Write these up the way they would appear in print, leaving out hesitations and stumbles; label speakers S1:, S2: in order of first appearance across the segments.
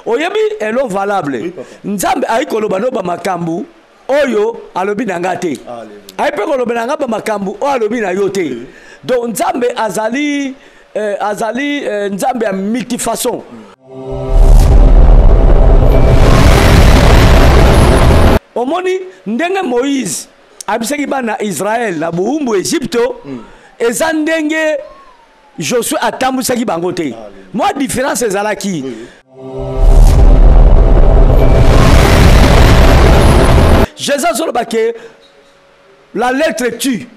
S1: oyebi elo valable nzambe aikoloba no ba makambu oyo alobi na ngate aipe koloba na ngaba makambu o alobi na yote donc nzambe azali nzambe a multifaçon omoni ndenge Moïse abiseki bana Israël na buumbu Egypto eza ndenge Josué atambusaki bango te moi différence ezalaki Jésus a dit la lettre tue,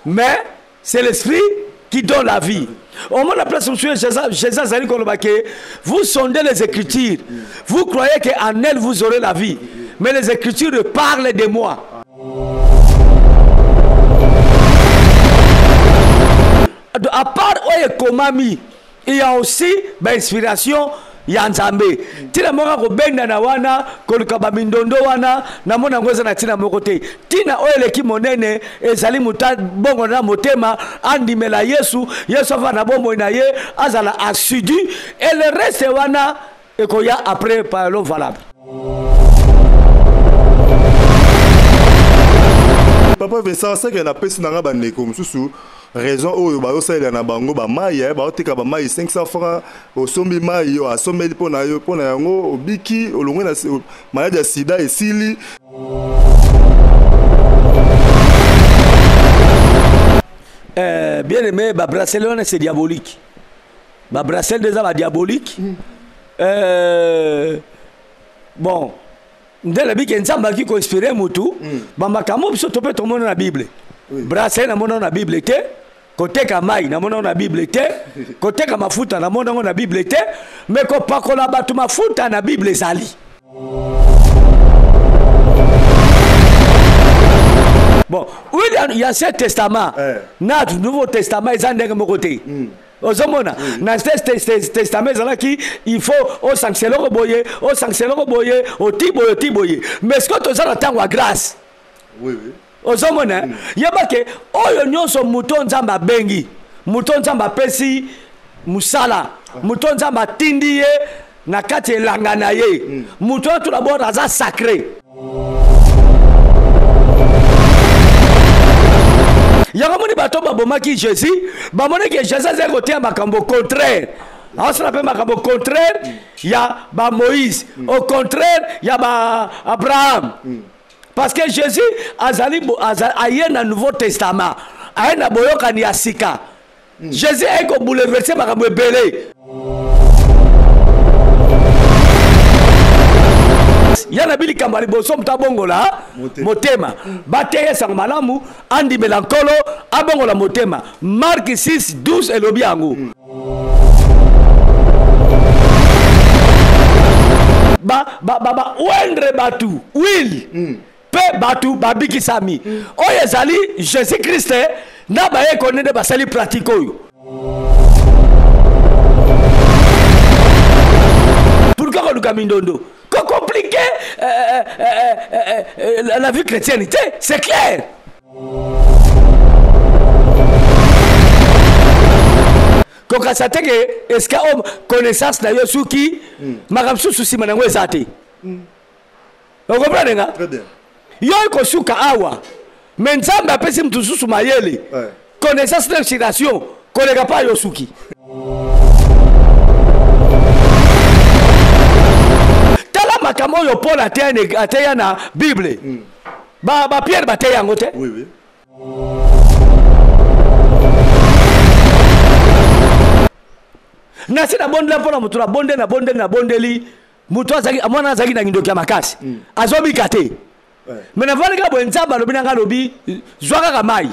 S1: mais c'est l'esprit qui donne la vie. Au moment de la place où Jésus a dit vous sondez les Écritures, vous croyez qu'en elles vous aurez la vie, mais les Écritures parlent de moi. À part Oyekomami, il y a aussi l'inspiration. Yanzambe tina moka ko benda na wana koluka ba mindondo wana na mona ngoza na tina mokote tina oyele ki monene ezali muta bongo na motema andimela Yesu ava na bombo na ye azala assidu et le reste wana ekoya après par l'eau valable.
S2: Papa Vincent, c'est que la peste n'a pas de comme raison où ba osala na bango ba mai ba otika ba mai 500 francs au sombi mai au sombi pona yango obiki olongwe na maladie ya sida esili
S1: bien aimé ba bracelet c'est diabolique ba bracelet déjà ba diabolique bon ndela bi ke nzamba ki ko inspirer mutu ba makambo biso to pe to mona na Bible bracelet na mona na Bible te côté kamai na mona na Bible te côté ka mafuta na mona na Bible te mais ko pakola batu mafuta na Bible zali bon oui il y a ce testament na nouveau testament ezandenge mokote ozomona na testament zalaki il faut au sanctionner boye au tiboye mais ce que to za tango à grâce oui ozomona yebake oyo nyonso muto nzamba bengi muto nzamba pesi musala muto nzamba tindi ye na kati elanga na ye muto tout d'abord aza sacré yakamoni bato babomaki Jésus bamoni que Jésus a côté makambo contraire on se rappelle makambo contraire ya ba Moïse au contraire ya ba Abraham. Parce que Jésus a un Nouveau Testament, a un boyoka ni asika. Jésus a bouleversé par un belé. Yana bili kambali bosom tabongola motema. Bateye sang malamu andi melankolo abongola motema. Marc 6 12 elobiangu. Ba wendre batu will. Batu babiki sami oye zali Jésus Christ na ba ye connaît ba sali pratique oyo pourquoi ko luka mindondo ko compliqué la vie chrétienne c'est clair ko kasate que est-ce que connaissance na yo suki makamsu susi manango ezate vous comprenez nga très bien yo ko suka awa mais nzambe apesi mtu susu mayele connaissance d'inspiration kolega pa yo suki tala makambo yo Paul ateya na Bible ba Pierre bateya ngote oui oui nasi na bonde la pona mutu na bondeli mutu azaki amona azaki na ngindoki ya makasi azobika te mais navali ka bwenzaba lobi nanga lobi zwaka ka mai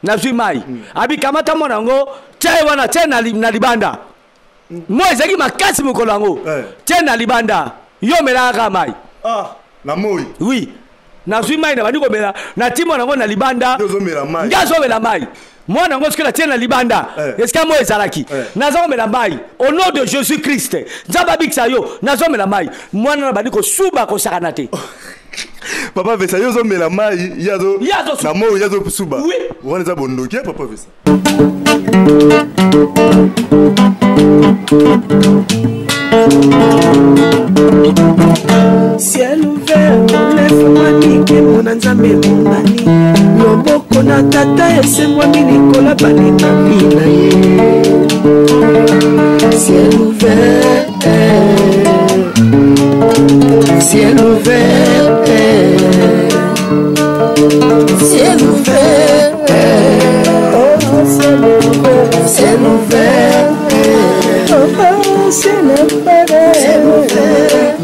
S1: na zwi mai abi kamata mona ngo tshai wana tshena na libanda mo ezaki makasi mukolo ngo tshena libanda yo mela ka mai
S2: na moi
S1: oui na zwi mai na bandi ko mela na timo na ngo na libanda ngazo mela mai moi na ngo skela tshena libanda est-ce que mo ezalaki nazo mela mai au nom de Jésus Christ nzaba biksa yo nazo mela mai moi na bandi ko suba ko sakana te
S2: Papa Vesa, yozo mela mai yazo na mo yazo suba. Oui. Wana za bondoki Papa Vesa.
S3: na nzambe monani loboko na tata esemwami likola baninami na ye ciel ouvert ciel ouvert ciel ouvert ciel ouvert ciel ouvert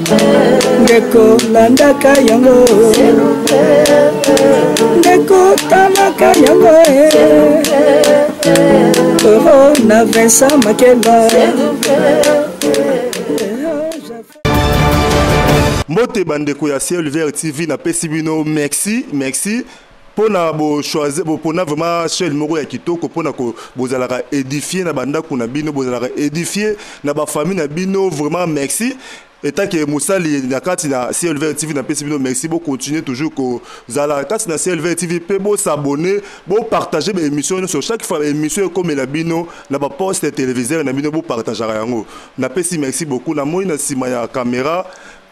S3: ndeko landaka yango ndeko talaka yango na Vincent Makeba
S2: Mbote bandeko ya Ciel Ouvert TV na pesibino merci pona bo choisir bo pona vraiment chez moko ya kitoko pona ko bozalaka édifier na banda kuna bino bozalaka édifier na ba famille na bino vraiment merci. Et tant que Moussali na kati na Ciel Ouvert TV na pesibino merci beaucoup continuer toujours ko zala kati na Ciel Ouvert TV pe bo s'abonner bo partager mes émissions sur chaque fois émission comme la bino na ba poste téléviseur na bino bo partager yango na pesi merci beaucoup na moi na sima ya caméra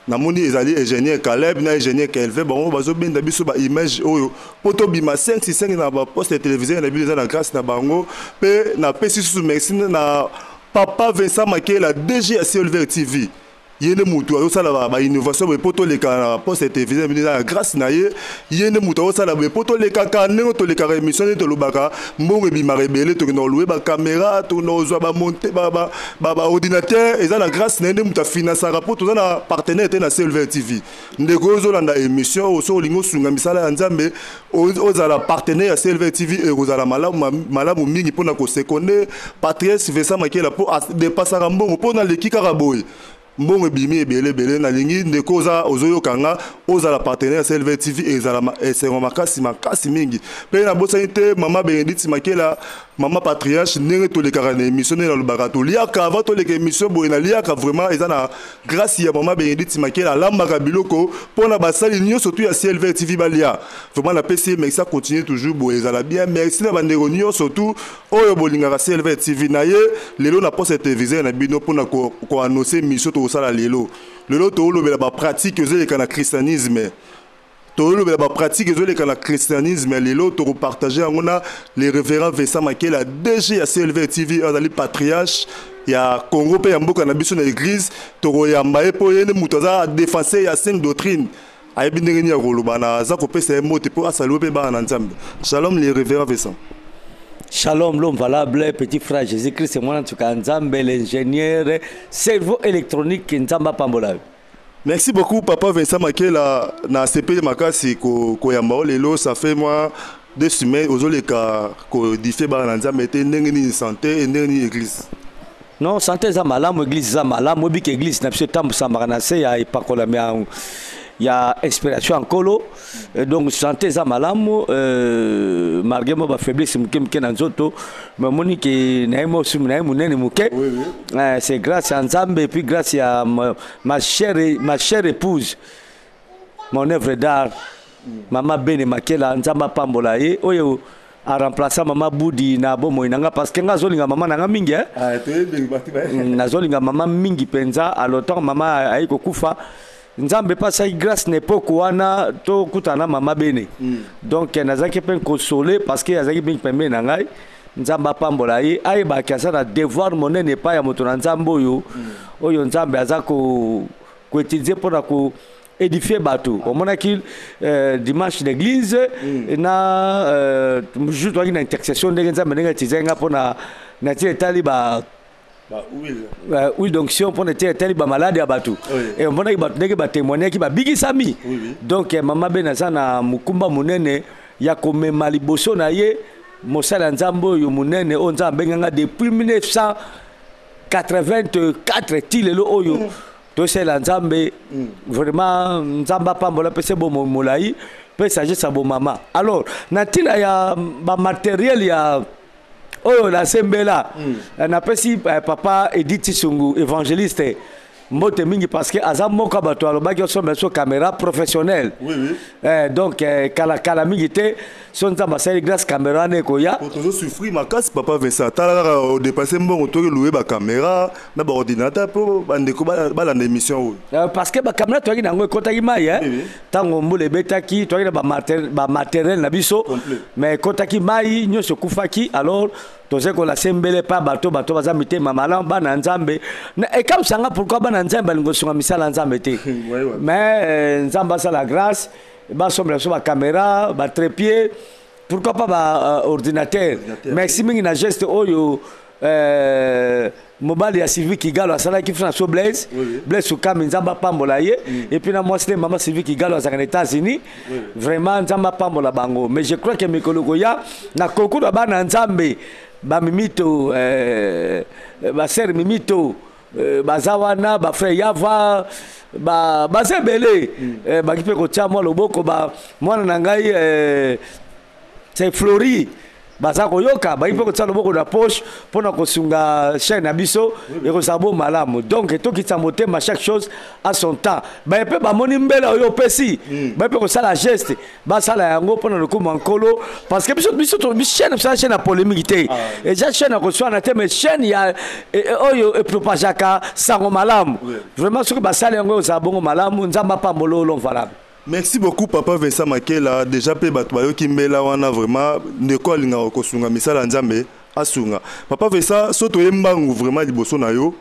S2: na moni ezali ingénieur Caleb na ingénieur Kelvin bon bazo benda biso ba image oyo poto bima 565 na ba poste téléviseur na bino na grâce na bango pe na pesi sous merci na papa Vincent Makela DG Ciel Ouvert TV yene mutu ayosala ba innovation be poto leka na poste téléviseur na grâce na ye yene mutu ayosala be poto leka ka nengo to leka émission to lobaka mbongo bima rebele to no louer ba caméra to no zo ba monter ba ordinateur eza na grâce na yene mutu finance rapport to na partenaire te na Ciel Ouvert TV ndeko zo landa émission oso lingo sunga misala ya nzambe ozala partenaire ya Ciel Ouvert TV e ozala malamu mingi pona ko seconde Patrice Vincent Makela po dépasser mbongo pona lekika raboy mbongo bimi ebele na lingi ndeko za ozoyo kanga oza la partenaire Ciel Ouvert TV ezala esengo makasi mingi pe na bosani te mama Benedicte Makela mama patriarche ndenge to lekaka na émission na lobaka to liaka avant to leka émission boye na liaka vraiment eza na grâce ya mama Benedicte Makela lambaka biloko pona basali nyo surtout ya Ciel Ouvert TV balia vraiment la PC merci continue toujours boye ezala bien merci na bandeko nyo surtout oyo bolingaka Ciel Ouvert TV na ye lelo na poste téléviseur na bino pona ko annoncer mission to sala lelo to lobela ba pratique ezoleka na christianisme to lobela ba pratique ezoleka na christianisme lelo to partager ngona les révérends Vincent Makela DG ya Ciel Ouvert TV azali patriarche ya Congo pe ya mboka na biso na église to yamba epo yene mutaza défenser ya sainte doctrine ayebi ndenge ni ya koloba na za kopesa mote po asalo pe ba na nzambe. Shalom les révérends Vincent.
S1: Shalom, l'homme valable, petit frère Jésus-Christ, c'est moi en tout cas Nzambe, l'ingénieur, cerveau électronique Nzamba Pambola.
S2: Merci beaucoup Papa Vincent Makela na CP Makasi ko yamba lelo ça fait moi 2 semaines ozoleka ko difé ba na Nzambe te ndenge ni santé et ndenge ni église.
S1: Non, santé za malamu église za malamu bik église na biso tambu sambarana se ya ipakola mia ya inspiration en colo donc santé za malamu malgré ma faiblesse mke na nzoto mais monique na emo sumi na emo nene muke c'est grâce à Nzambe et puis grâce à ma chère épouse mon œuvre d'art maman Bene Makela Nzamba Pambola ye oyo a remplacer maman Boudi na bomo inanga parce que ngazolinga maman nanga mingi nazolinga maman mingi penza à l'automne maman aiko kufa Nzambe pasa grâce n'époque wana to kutana mama Bene donc nazaki pen consoler parce que azaki bin pembe na ngai Nzamba Pambola ye ay ba kasa na devoir monene pa ya moto na Nzambe oyo Nzambe azako ko utiliser pour ko édifier bateau au moment qu'il dimanche d'église na juste une intercession de Nzambe ndenge tizenga pour na taliba oui donc si on prend des malades à bateau et on prend des témoignages qui va bigisami donc maman Benaza na mukumba munene ya komema liboso na ye mosala Nzambo yo munene on Nzambe nganga depuis 1984 tilelo oyo to c'est la Nzambe vraiment Nzamba Pambola pese bo molai pe sagesse bo mama alors natina ya ba matériel ya oyo la sembela na pesi papa Edith Sungu évangéliste mbote mingi parce que aza moko bato alobaki osomba so caméra professionnelle.
S2: Oui, oui.
S1: Donc kala mingi te so nzamba asali grâce caméra ne koya.
S2: Otozo souffrir makasi papa Vincent tala au dépasser mbongo to louer ba caméra na ba ordinateur po bandeko ba la émission.
S1: Parce que ba caméra to nango ekotaki mai hein. Tango mbule betaki to na ba matériel na biso mais ekotaki mai nyonso kufaki alors toze ko la sembele pa bato baza mitema malamu bana nzambe et comme ça pourquoi bana nzambe ngo sunga misala nzambe te mais nzamba ça la grâce ba sombre sur ba caméra ba trépied pourquoi pas ba ordinateur merci mingi na geste oyo mobile ya Sylvie Kigalo asala ki fina so Blaise Blaise Sukami nzamba pambola ye et puis na moi c'est maman Sylvie Kigalo à les États-Unis vraiment nzamba pambola bango mais je crois que mikolo goya na concours ba na nzambe ba mimito ba ser mimito bazawana ba frère Yava ba zebele ba kipe ko tia mo loboko ba mwana na ngai c'est Flori baza koyoka ba kipe ko tia loboko na poche pona ko sunga chaîne na biso et ko sabo malamu donc to kitsa motema chaque chose à son temps ba pe ba moni mbela oyo pesi ba pe ko sala geste ba sala yango pona le kuma nkolo parce que biso chaîne na polémique te et ja chaîne ko so na te mais chaîne ya oyo e propagaka sango malamu vraiment ce que ba sala yango sabo malamu nzamba pa mololo valable.
S2: Merci beaucoup papa Vincent Makela déjà pe bato bayo kimbela wana vraiment ndeko alinga kosunga misala nzambe asunga papa Vincent soto yembangu vraiment liboso na yo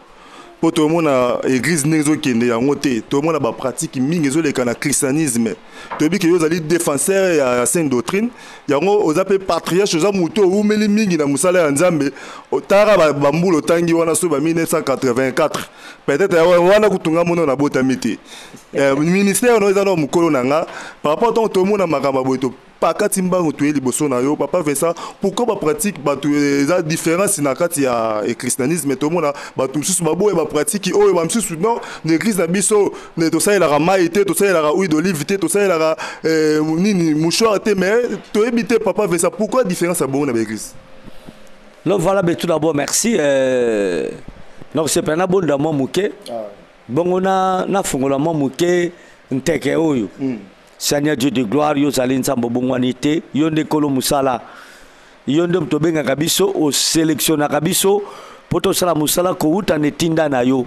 S2: po to mona église nezo kende yango te to mona ba pratique mingi zo leka na christianisme to bi ke yo zali défenseur ya sainte doctrine yango ozape patriarche za muto umeli mingi na musala ya nzambe otara ba mbulo tangi wana so ba 1984 peut-être wana kutunga mono na botamite ministère no ezana mukolo nanga par rapport à to mona makamba boto pakati mbango to liboso na yo papa Vincent pourquoi ba pratique ba to eza différence na kati ya christianisme to mona ba to susu babo ba pratique oyo ba msusu non l'église na biso ne to ça la ramaité to ça la huile d'olive to ça la nini mouchoir te mais to ebité papa Vincent pourquoi différence à bon na l'église.
S1: Donc voilà tout d'abord merci donc c'est pas na bon dans mon mouké bon na fungola mon mouké nteke oyo Seigneur Dieu de gloire yo zali nzambo bongwanite yo nde kolo musala yo nde mtobenga kabiso o sélectionna kabiso poto sala musala ko uta netinda na yo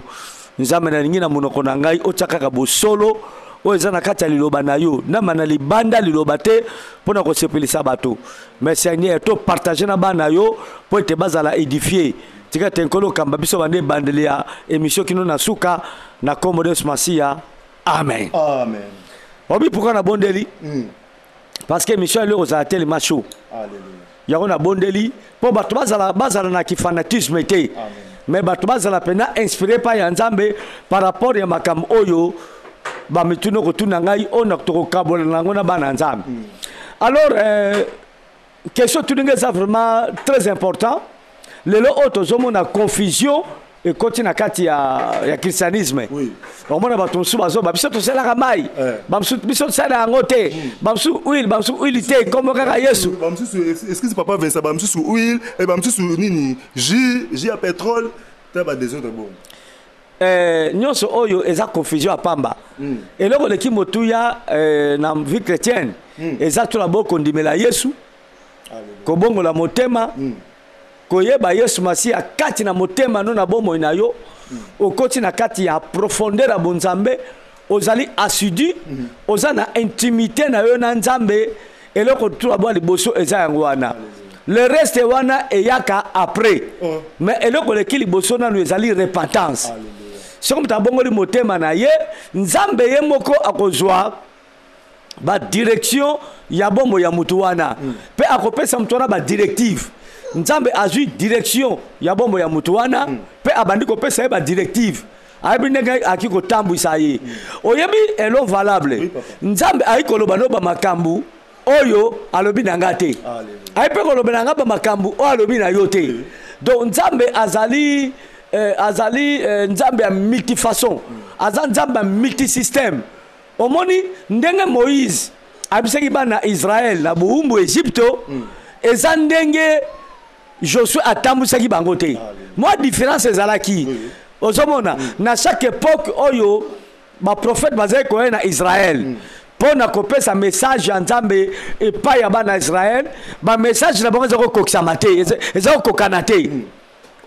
S1: nzambe na ningi na monoko na ngai otaka ka bosolo o ezana kata liloba na yo na mana libanda liloba te pona ko sepelisa bato mais Seigneur to partager na bana yo po ete bazala édifier tika tenkolo kamba biso bande bandeli ya émission kino na suka na Comodos Masia amen
S2: amen.
S1: Obi pourquoi na bondeli parce que mission le aux ateliers macho alléluia yako na bondeli po bato bazala na ki fanatisme te mais bato bazala pena inspiré par ya nzambe par rapport ya makam oyo ba mituno ko tuna ngai ona to kabola nango na bana nzambe alors question tuninga ça vraiment très important le lo auto zomo na confusion et continue à kati ya christianisme oui on mona bato su bazo ba biso to sala kamai bamsu biso sala ngote bamsu huile te comme kaka Yesu
S2: bamsu excuse papa Vincent bamsu huile et bamsu nini jus à pétrole ta ba des autres bon
S1: nyonso oyo eza confusion apamba eloko leki motuya na vie chrétienne eza to la boko ndimela Yesu kobongo la motema koyeba Yesu Masia kati na motema no na bomo na yo okoti na kati ya profondeur ya bonzambe ozali assidu ozana intimité na yo na nzambe eloko tula bwa liboso eza yango wana le reste wana eyaka après mais eloko leki liboso na no ezali repentance c'est comme ta bongoli motema na ye nzambe ye moko akozwa ba direction ya bombo ya mutu wana pe akopesa mutu wana ba directive nzambe azui direction ya bombo ya mutu wana pe abandi kopesa ba directive ayebi ndenge akiko tambwisa ye oyebi elo valable nzambe ayikoloba no ba makambu oyo alobi na ngate ayepe koloba na ngaba makambu o alobi na yo te donc nzambe azali nzambe ya multifaçon aza nzambe ya multisystème omoni ndenge Moïse abisaki bana Israël na buumbu Egypto eza ndenge Josué atambusaki bango te moi différence ezalaki ozomona na chaque époque oyo ba prophète bazali koya na Israël pour na kopesa message ya Nzambe epai ya bana Israël ba message na bango ezako kokisama te ezako kokana te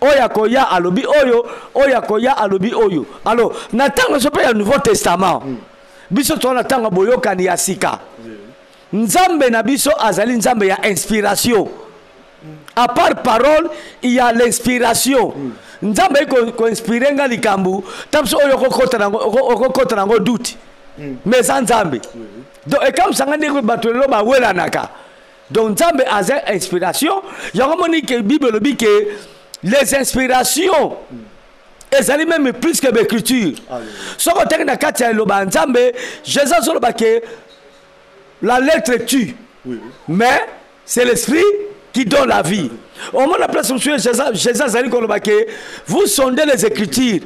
S1: oya koya alobi oyo oya koya alobi oyo. Alors na tango sope ya Nouveau Testament biso to na tango boyokani ya sika Nzambe na biso azali Nzambe ya inspiration. À part parole, il y a l'inspiration. Nzambe ko inspirer nga likambu, tamso oyo kokota nango doute. Mais sans Nzambe. Donc et comme ça ngandi ko batolo ba wela naka. Donc Nzambe a inspiration, yango moni que Bible le dit que les inspirations ezali même plus que l'écriture. Soko teke na kati ya loba Nzambe, Jésus solo ba que la lettre tue. Mais c'est l'esprit qui donne la vie. Au moment de la place où Jésus a dit que vous sondez les Écritures,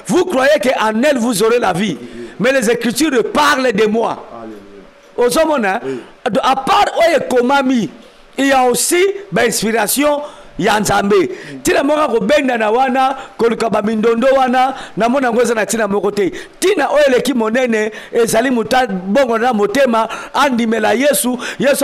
S1: vous croyez qu'en elles vous aurez la vie, mais les Écritures parlent de moi. Au moment à part Komami, il y a aussi l'inspiration Yanzambe. Tina moka ko benda na wana koluka ba mindondo wana na mona ngoza na tina mokote. Tina oele ki monene ezali muta bongo na motema andimela Yesu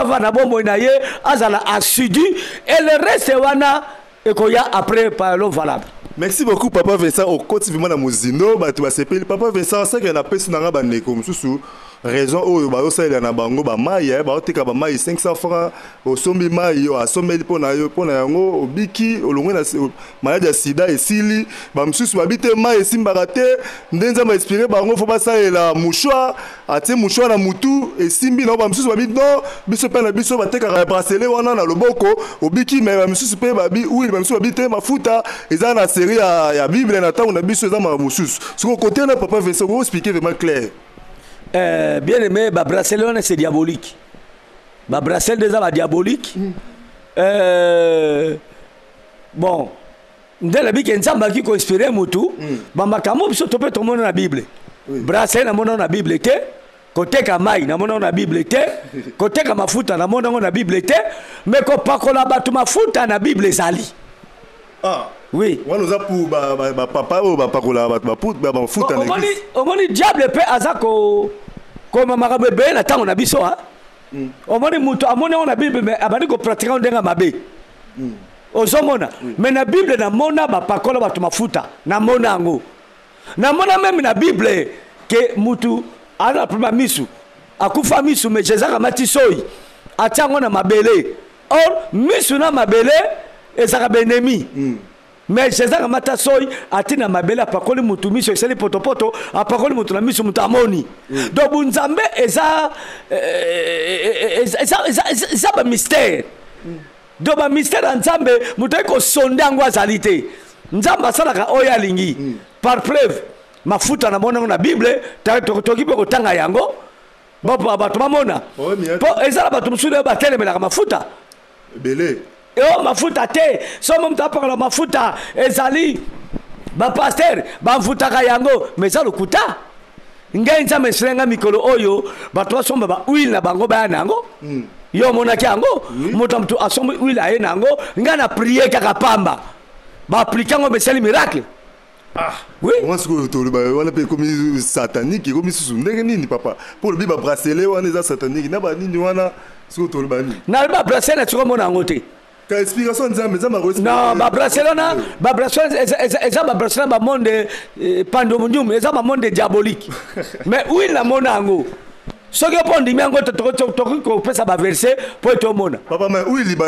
S1: va na bombo na ye azala assidu et le reste wana ekoya après par l'eau valable.
S2: Merci beaucoup Papa Vincent au continuement na muzino ba tu ba sepeli Papa Vincent ça que na pesi na ba ndeko mususu raison oyo ba yosalela na bango ba maye ba otika ba maye 500 francs au sombi maye yo asomeli pona yango obiki olongwe na maladie ya sida esili ba mususu babite maye simbaka te ndenza ba inspirer bango fo basalela mouchoir atie mouchoir na mutu esimbi na ba mususu babite no biso pe na biso bateka bracelet wana na loboko obiki mais ba mususu pe babi oui ba mususu babite mafuta eza na série ya Bible na tango na biso eza ma mususu siko côté na Papa Vincent vous expliquer vraiment clair.
S1: Bien aimé, bah bracelet c'est diabolique. Bah bracelet déjà diabolique. Bon, dès la bique ensemble qui conspire mutu, bah makamo biso topé tout monde na Bible. Bracelet na monde na Bible té, côté kamai na monde na Bible té, côté kamafuta na monde na Bible té, mais ko pakola batu mafuta na Bible zali.
S2: Ah.
S1: Oui.
S2: On nous a pour papa ou pakola ba futa na.
S1: Au moni diable pe azako comme marabe be na tango na biso ha. Au moni mutu amone on na Bible mais abani ko pratiquer on denga mabe. Ozomona mais na Bible na mona ba pakola batu mafuta na mona ngo. Na mona même na Bible que mutu ana prima misu akufa misu mais Jésus kamati soi atango na mabele. Or misu na mabele ezaka benemi. Mais Jésus kamata soi atina mabela pakoli mutu miso eseli potopoto apakoli mutu na miso mutu amoni. Donc Nzambe eza ba mystère. Donc ba mystère Nzambe mutu ko sonda ngo azalite. Nzambe salaka oya lingi. Par preuve mafuta na mona na Bible toki pe kotanga yango. Bopo abatu mamona. Po eza ba tumsude ba telemela mafuta.
S2: Belé.
S1: Oh mafuta te so mom ta parla mafuta ezali ba pasteur ba mfuta kayango mais ça le kuta ngenza mesrenga mikolo oyo ba to somba ba huile na bango ba nango yo mona kyango moto mtu asomba huile aye nango ngana prier kaka pamba ba appliquango meseli miracle.
S2: Ah oui on se retrouve on appelle comme satanique comme sous ndenge nini papa pour le biba bracelet on est satanique na ba nini wana se retrouve ba nini
S1: na ba bracelet tu mona ngote.
S2: Quelle explication Nzambe za marosi?
S1: Non, Barcelona, eza Barcelona ba monde pandomonium, eza ba monde diabolique. Mais oui la mona ngo. Soki pondi miango to ko pesa ba verset pour to mona.
S2: Papa mais oui ba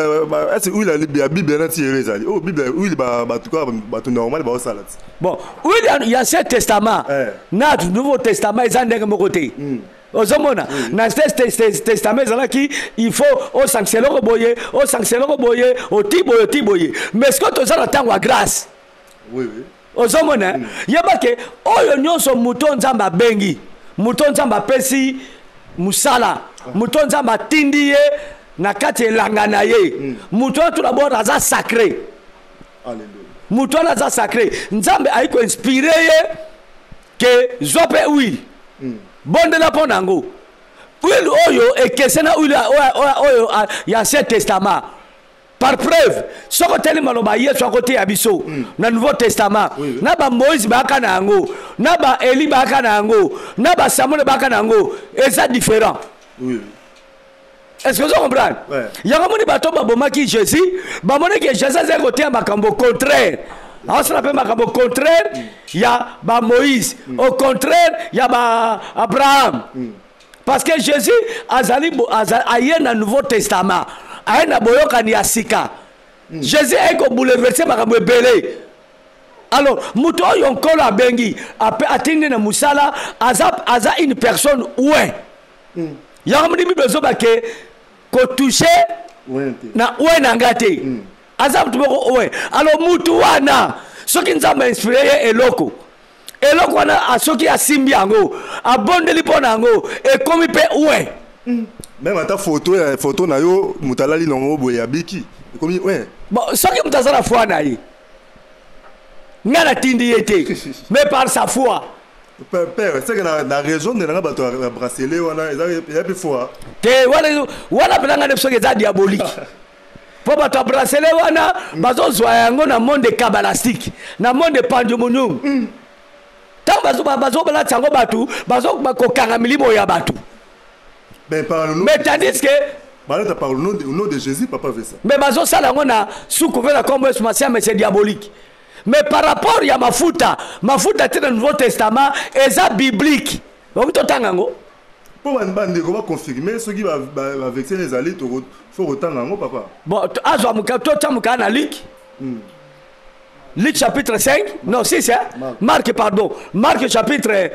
S2: est-ce oui la Bible na tiré ça. Oh Bible oui ba tout cas ba tout normal ba salat.
S1: Bon, oui il y a Ancien Testament. Na Nouveau Testament eza ndenge mokote. Ozomona na testament zala ki il faut au sanctionner boye au tiboye mais ce que to zala tangwa grâce
S2: oui
S1: ozomona yebake oyo nyonso muto Nzamba bengi muto Nzamba pesi musala muto Nzamba tindi ye na kati elanga na ye muto to d'abord aza sacré
S2: alléluia
S1: muto aza sacré Nzambe aiko inspiré ye que zope oui bonde la ponango huile oyo ekesena huile oyo ya Ancien Testament par preuve soko teli maloba Yesu akote ya biso na Nouveau Testament na ba Moïse baka na yango na ba Eli baka na yango na ba Samuel baka na yango eza différent. Oui. Est-ce que vous comprenez? Il y a un bateau qui Jésus, qui Jésus a côté un makambo contraire. On se rappelle makambo contraire, il y a Moïse. Au contraire, il y a Abraham. Parce que Jésus a un Nouveau Testament, a un boyoka ni asika. Jésus a bouleversé makambo belé. Alors, muto yonkolo abengi, atteindre na musala, aza une personne oué. Il y a un besoin que ko toucher na oué na ngate. Azam tuboko oué. Alors mutu wana soki nzamba inspiré eloko. Eloko wana asoki asimbi yango, abondeli pona yango e komi pe oué.
S2: Même ata photo na yo mutalali nongo boya biki. Komi oué.
S1: Bon, soki mutazala foi na yi. Ngana tindi yete. Mais par sa foi.
S2: Père, c'est que la région de la bracelet, il y a plus fort.
S1: Voilà, pendant que c'est diabolique. Pour battre bracelet, wana, bazo zoyango na monde kabbalistique, na monde pandemonium. Tant bazo bala tsango batu, bazo bako kangamilimo ya batu.
S2: Mais
S1: tandis que
S2: tu parles au nom de Jésus, papa veut ça.
S1: Mais bazo salango na sous couvert la combo mais c'est diabolique. Mais par rapport à mafuta dans le Nouveau Testament, c'est biblique. Vous avez
S2: pour confirmer ceux qui vont vexer les alliés, il faut autant papa.
S1: Bon, Luc chapitre 5, non, 6, hein? Marc, pardon. Marc chapitre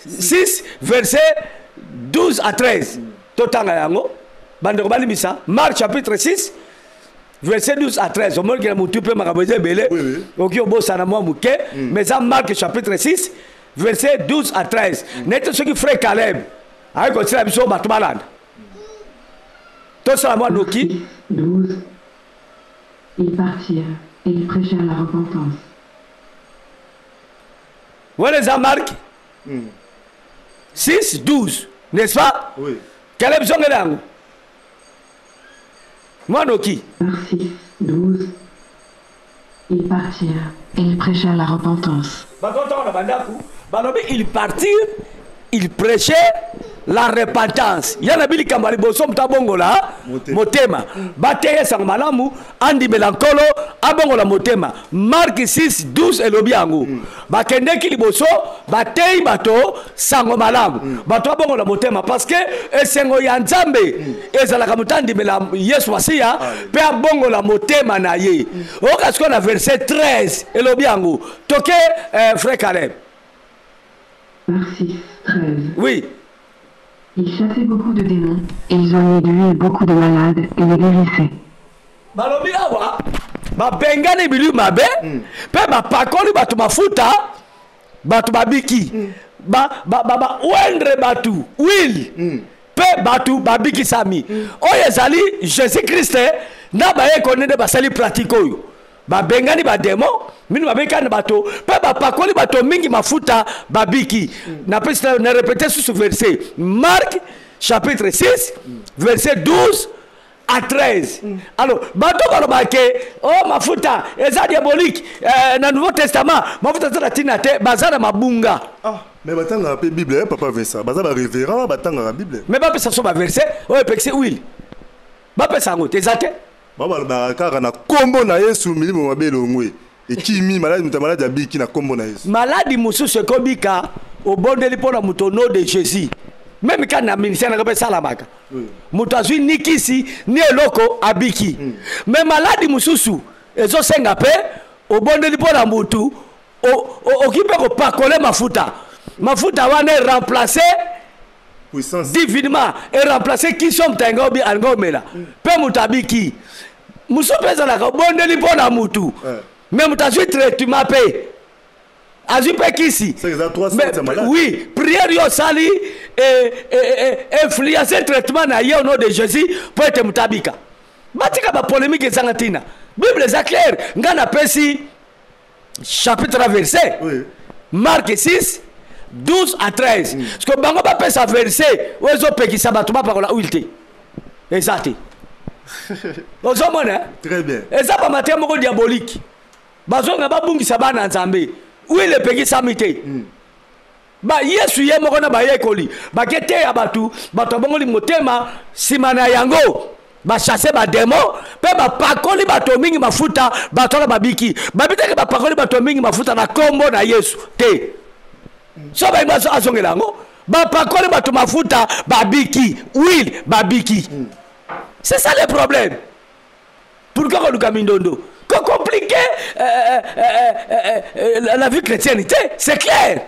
S1: 6, verset 12 à 13. Marc chapitre 6. Verset 12 à 13. Mais ça Marc chapitre 6, verset 12 à 13. N'est-ce ce qui ferait Caleb? Avec le Biso Batmalade. Tout ça, moi, Noki.
S4: 12. Ils partirent et ils prêchèrent la repentance.
S1: Voilà ça, Marc 6, 12. N'est-ce pas?
S2: Oui.
S1: Caleb Zongelang. Moi, Noki.
S4: 6, 12. Ils partirent et ils prêchèrent la repentance.
S1: Ils partirent, ils prêchaient la repentance. Il y a un bili kambali bosom tabongola motema. Bateye sang malamu andi melankolo abongola motema. Marc 6 12 elobiangu. Bakende ki liboso batei bato sango malamu. Bato abongola motema parce que esengo ya nzambe ezala kamutandi melam Yesu wasia pe abongola motema na ye. Okasko na verset 13 elobiangu. Toke frère Caleb.
S4: Marc 6 13.
S1: Oui.
S4: Ils chassaient beaucoup de démons et ils ont réduit beaucoup de malades et les guérissaient.
S1: Balobi awa ba bengani bilu mabe pe ba pakoli batu mafuta batu babiki ba wendre batu will pe batu babiki sami oyo ezali Jésus Christ na ba ekonende basali pratique oyo ba bengani ba demo minu babekana bato pe ba pakoli bato mingi mafuta babiki na pesa na répéter ce verset Marc chapitre 6 verset 12 à 13. Alors bato balobake oh mafuta eza diabolique na Nouveau Testament mafuta za tina te bazana mabunga
S2: mais batanga la Bible papa veut ça bazana révérend batanga la Bible
S1: mais ba pesa so ba verset oh pexé will ba pesa ngote ezate
S2: baba barakara na kombo na Yesu milimo mabelo ngwe ekimi maladi mutamala ya biki na kombo na Yesu
S1: maladi mususu kobika obondeli pona mutono de Jésus même quand na ministère na kapesa la maka mutazwi nikisi ni eloko abiki mais maladi mususu ezo senga pe obondeli pona mutu okipe ko pakole mafuta wana remplacer
S2: puissance
S1: divinement et remplacer qui sommes tangobi angomela pe mutabiki musu pesa la obondeli pona mutu même t'as traitement pe azu pe kisi oui prière yo sali et influencer traitement na yo au nom de Jésus pour être mutabika batika ba polémique zangatina Bible est claire ngana pesi chapitre verset Marc 6 12 à 13 parce que bango ba pesa verset ozo pekisa batuma parola ulte exact ozomona
S2: très bien
S1: eza ba mateya moko diabolique bazonga babungisa bana nzambe wile pekisami te ba yesu ye moko na bayekoli baketeya bato abongoli motema nsima na yango bachasse bademo mpe bapakoli bato mingi mafuta bato wana babiki babitaki bapakoli bato mingi mafuta na kombo na yesu te so baingi azongela yango bapakoli bato mafuta babiki wile babiki c'est ça le problème pourquoi koluka mindondo ko compliquer la vie chrétienne c'est clair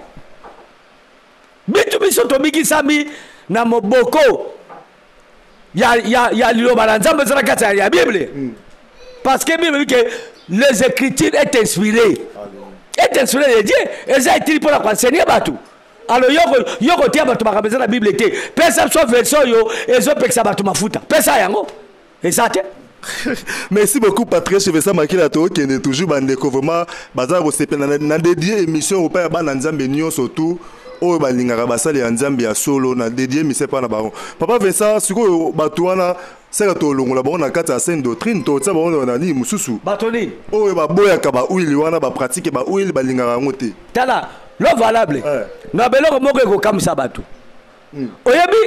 S1: bitu biso tomikisami na moboko ya liloba na nzambe ezala kati ya bible parce que bible dit que les écritures est inspirées de Dieu eza etili mpona koenseigner bato alors yoko tia bato makambo eza na bible te pesa biso version oyo ezopekisa bato mafuta pesa yango eza te.
S2: Merci beaucoup Patrice Chevesa Makila to qui est toujours bandeko vraiment bazar ko sepela na dédié émission au père bana nzambe nyo surtout o balingaka basali ya nzambe ya solo na dédié mise pa na baron papa Vincent siko bato wana seka to longola bango na kati ya sainte doctrine to tsa bango na ni mususu
S1: batoni
S2: o ba boyaka ba uili wana ba pratique ba uili balingaka ngote
S1: tala lo valable na beloko moko ekokamisa bato oyebi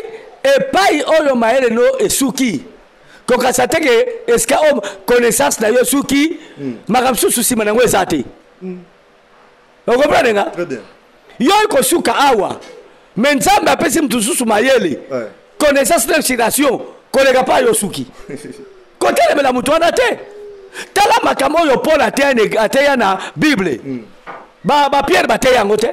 S1: epai oyo maele no esuki kokasa teke eska o connaissance na yo suki makamsusu sima nango eza te okomprendre nga yo ekosuka awa me nzambe apesi mtu susu mayele connaissance na inspiration koleka pa yo suki kotelemela mutu wana te tala makambo oyo Paul ateya na bible Pierre bateya yango te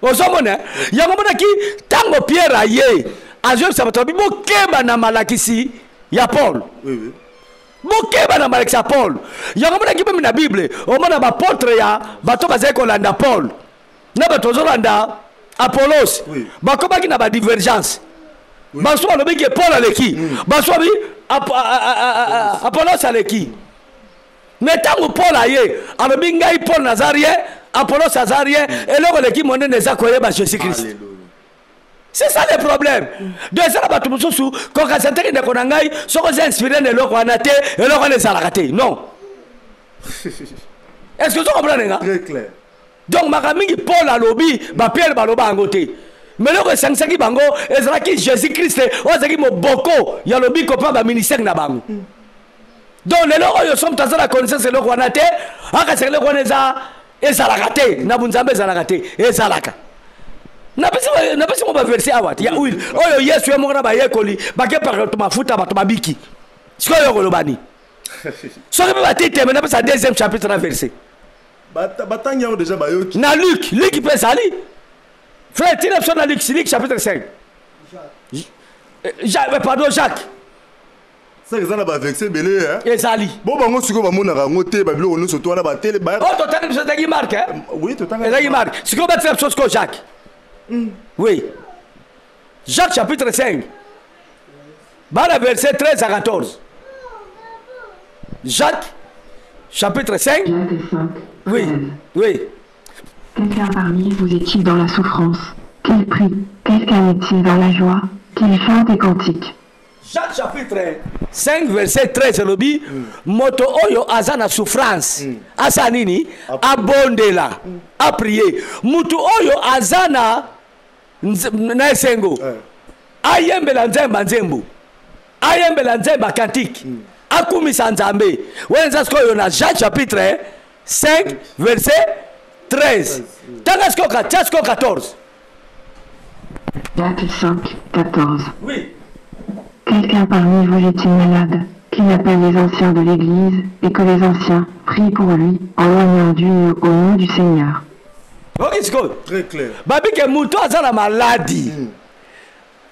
S1: ozomona yango monaki ntango Pierre aye azokisa bato babi bokeba na malakisi ya Paul bokeba na malakisi ya Paul yango monaki meme na bible omona bapotre ya bato bazali kolanda Paul na bato ozolanda Apollos bakomaki na badivergence baso balobiki Paul aleki baso babi Apollos aleki mais ntango Paul aye alobi ngai Paul nazarie Apollos azarie eloko leki monene eza koyeba Jésus Christ. C'est ça le problème. Donc ça va tout mosusu quand ça teke ndeko na ngai soko za inspiré ne loko wana te eloko wana ezalaka te non. Est-ce que vous comprenez nga?
S2: Très clair.
S1: Donc makamingi Paul alobi ba Pierre baloba ngo te. Mais loko sangsaki bango ezalaki Jésus Christ ozaki moboko ya lobi ko pa ba ministère na bango. Donc les loko yo som tazala connaissance eloko wana te aka se eloko wana ezalaka te na bunzambe ezalaka te ezalaka. Napesi mo ba verset awat ya uil oyo Yesu ya moko na ba yekoli bake par to mafuta bato babiki siko yo kolobani so ke ba tete mais napesa deuxième chapitre na verset
S2: batanya o déjà ba yoki
S1: na Luc peut sali frère tire sur na Luc chapitre 5 Jacques
S2: ça que ça na ba verset belé hein
S1: ezali
S2: bon bango siko ba monaka ngote ba bilo no so to na ba tele ba
S1: oh to tanga biso tagi Marc hein
S2: oui to tanga
S1: tagi Marc siko ba tire sur Jacques. Oui. Jacques chapitre 5. Verset 13 à 14. Jacques chapitre 5.
S4: Jacques 5.
S1: Oui.
S4: 13.
S1: Oui.
S4: Quelqu'un parmi vous est-il dans la souffrance? Qu'il prie. Quelqu'un est-il dans la joie? Qu'il chante et cantique.
S1: Jacques chapitre 5 verset 13 lobi moto oyo azana souffrance asa nini abondela a prier mutu oyo azana na esengo ayembela nzembo ayembela nzemba cantique akumisa nzambe wenza skoyo na Jacques chapitre 5 verset 13 tanga sko 14
S4: Jacques 5 14.
S1: Oui.
S4: Quelqu'un parmi vous est-il malade, qu'il appelle les anciens de l'Église, et que les anciens prient pour lui, en l'honneur Dieu au nom du Seigneur.
S1: Ok, c'est cool.
S2: Très clair.
S1: Babi ke muto azala maladi.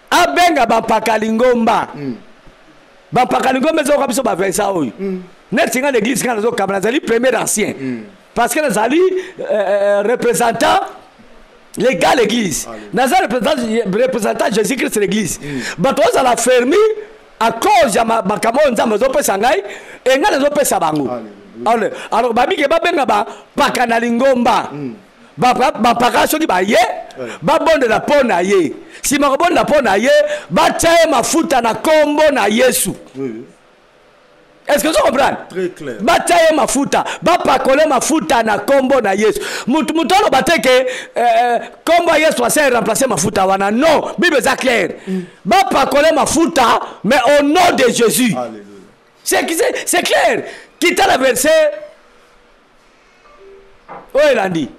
S1: Abenga bampakalingomba. Bampakalingomba zo kabiso ba versa oyo. Net singa l'église quand zo kamana zali premier ancien. Parce que nazali représentant légal l'église. Nazali représentant Jésus-Christ l'église. Bato za la fermi à cause ya makamo nzambe zo pesa ngai e ngana zo pesa bango. Alors babi ke babenga ba pakanalingomba. Bapaka soki baye babondela mpo na ye nsima kobondela mpo na ye bataye mafuta na kombo na Yesu Est-ce que vous comprenez?
S2: Très clair.
S1: Bataille mafuta, bapakole mafuta na kombo na Yesu. Mutolo bateke kombo Yesu asa remplacer mafuta wana. Non, Bible est claire. Bapakole mafuta mais au nom de Jésus. Alléluia. C'est clair. Quitte le verset. Oh il a dit.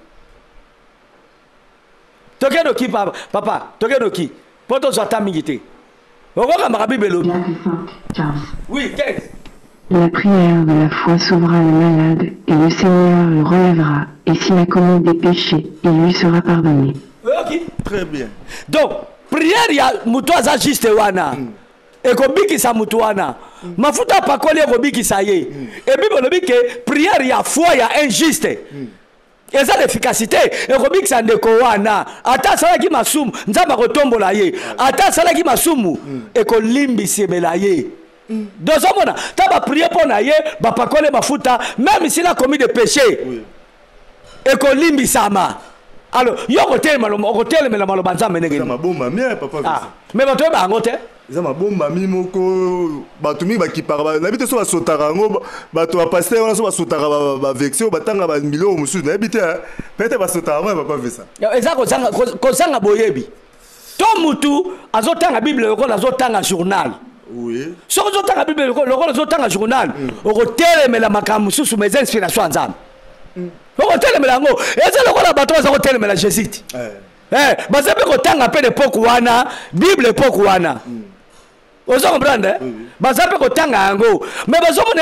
S1: Tokeno ki papa, tokeno ki. Poto zata mingité. Okoka marabibe lo. Oui, 15.
S4: La prière de la foi sauvera le malade, et le Seigneur le relèvera, et s'il a commis des péchés, il lui sera pardonné.
S1: Ok.
S2: Très bien.
S1: Donc, prière ya mutu aza juste wana. Ekobikisa mutu wana. Mafuta pakoli ekobikisa ye. Et Bible lobi ke prière ya foi ya injuste. Et ça l'efficacité. Ekobikisa ndeko wana. Ata salaki masumu, nzamba kotombola ye. Ata salaki masumu, ekolimbisebela ye. Donc, tu vas prier pour naïe, va pas coller ma fouta, même s'il a commis des péchés. Et qu'on limbi sama. Alors, il y a un hôtel, mais le malobanza menegé.
S2: C'est ma bombe, mais papa.
S1: Mais tu vas en hôtel.
S2: C'est ma bombe, mimoko. Batumi qui parle. N'habite sur la sotarango, bato va passer, on a sur la sotara va vexer, batanga va milo monsieur. N'habite, peut-être va sotarango, va pas faire ça.
S1: Et ça, qu'on s'en a boyebi. Ton moutou, azotanga Bible, azotanga journal.
S2: Oui.
S1: Si vous avez la Bible, vous avez un journal, vous avez la macamu sous mes inspirations. Vous avez la ngo. Et c'est le la bateau, vous avez la Jésuite. Vous avez un peu de Pokouana, Bible Pokouana. Vous comprenez? Vous avez un peu mais vous avez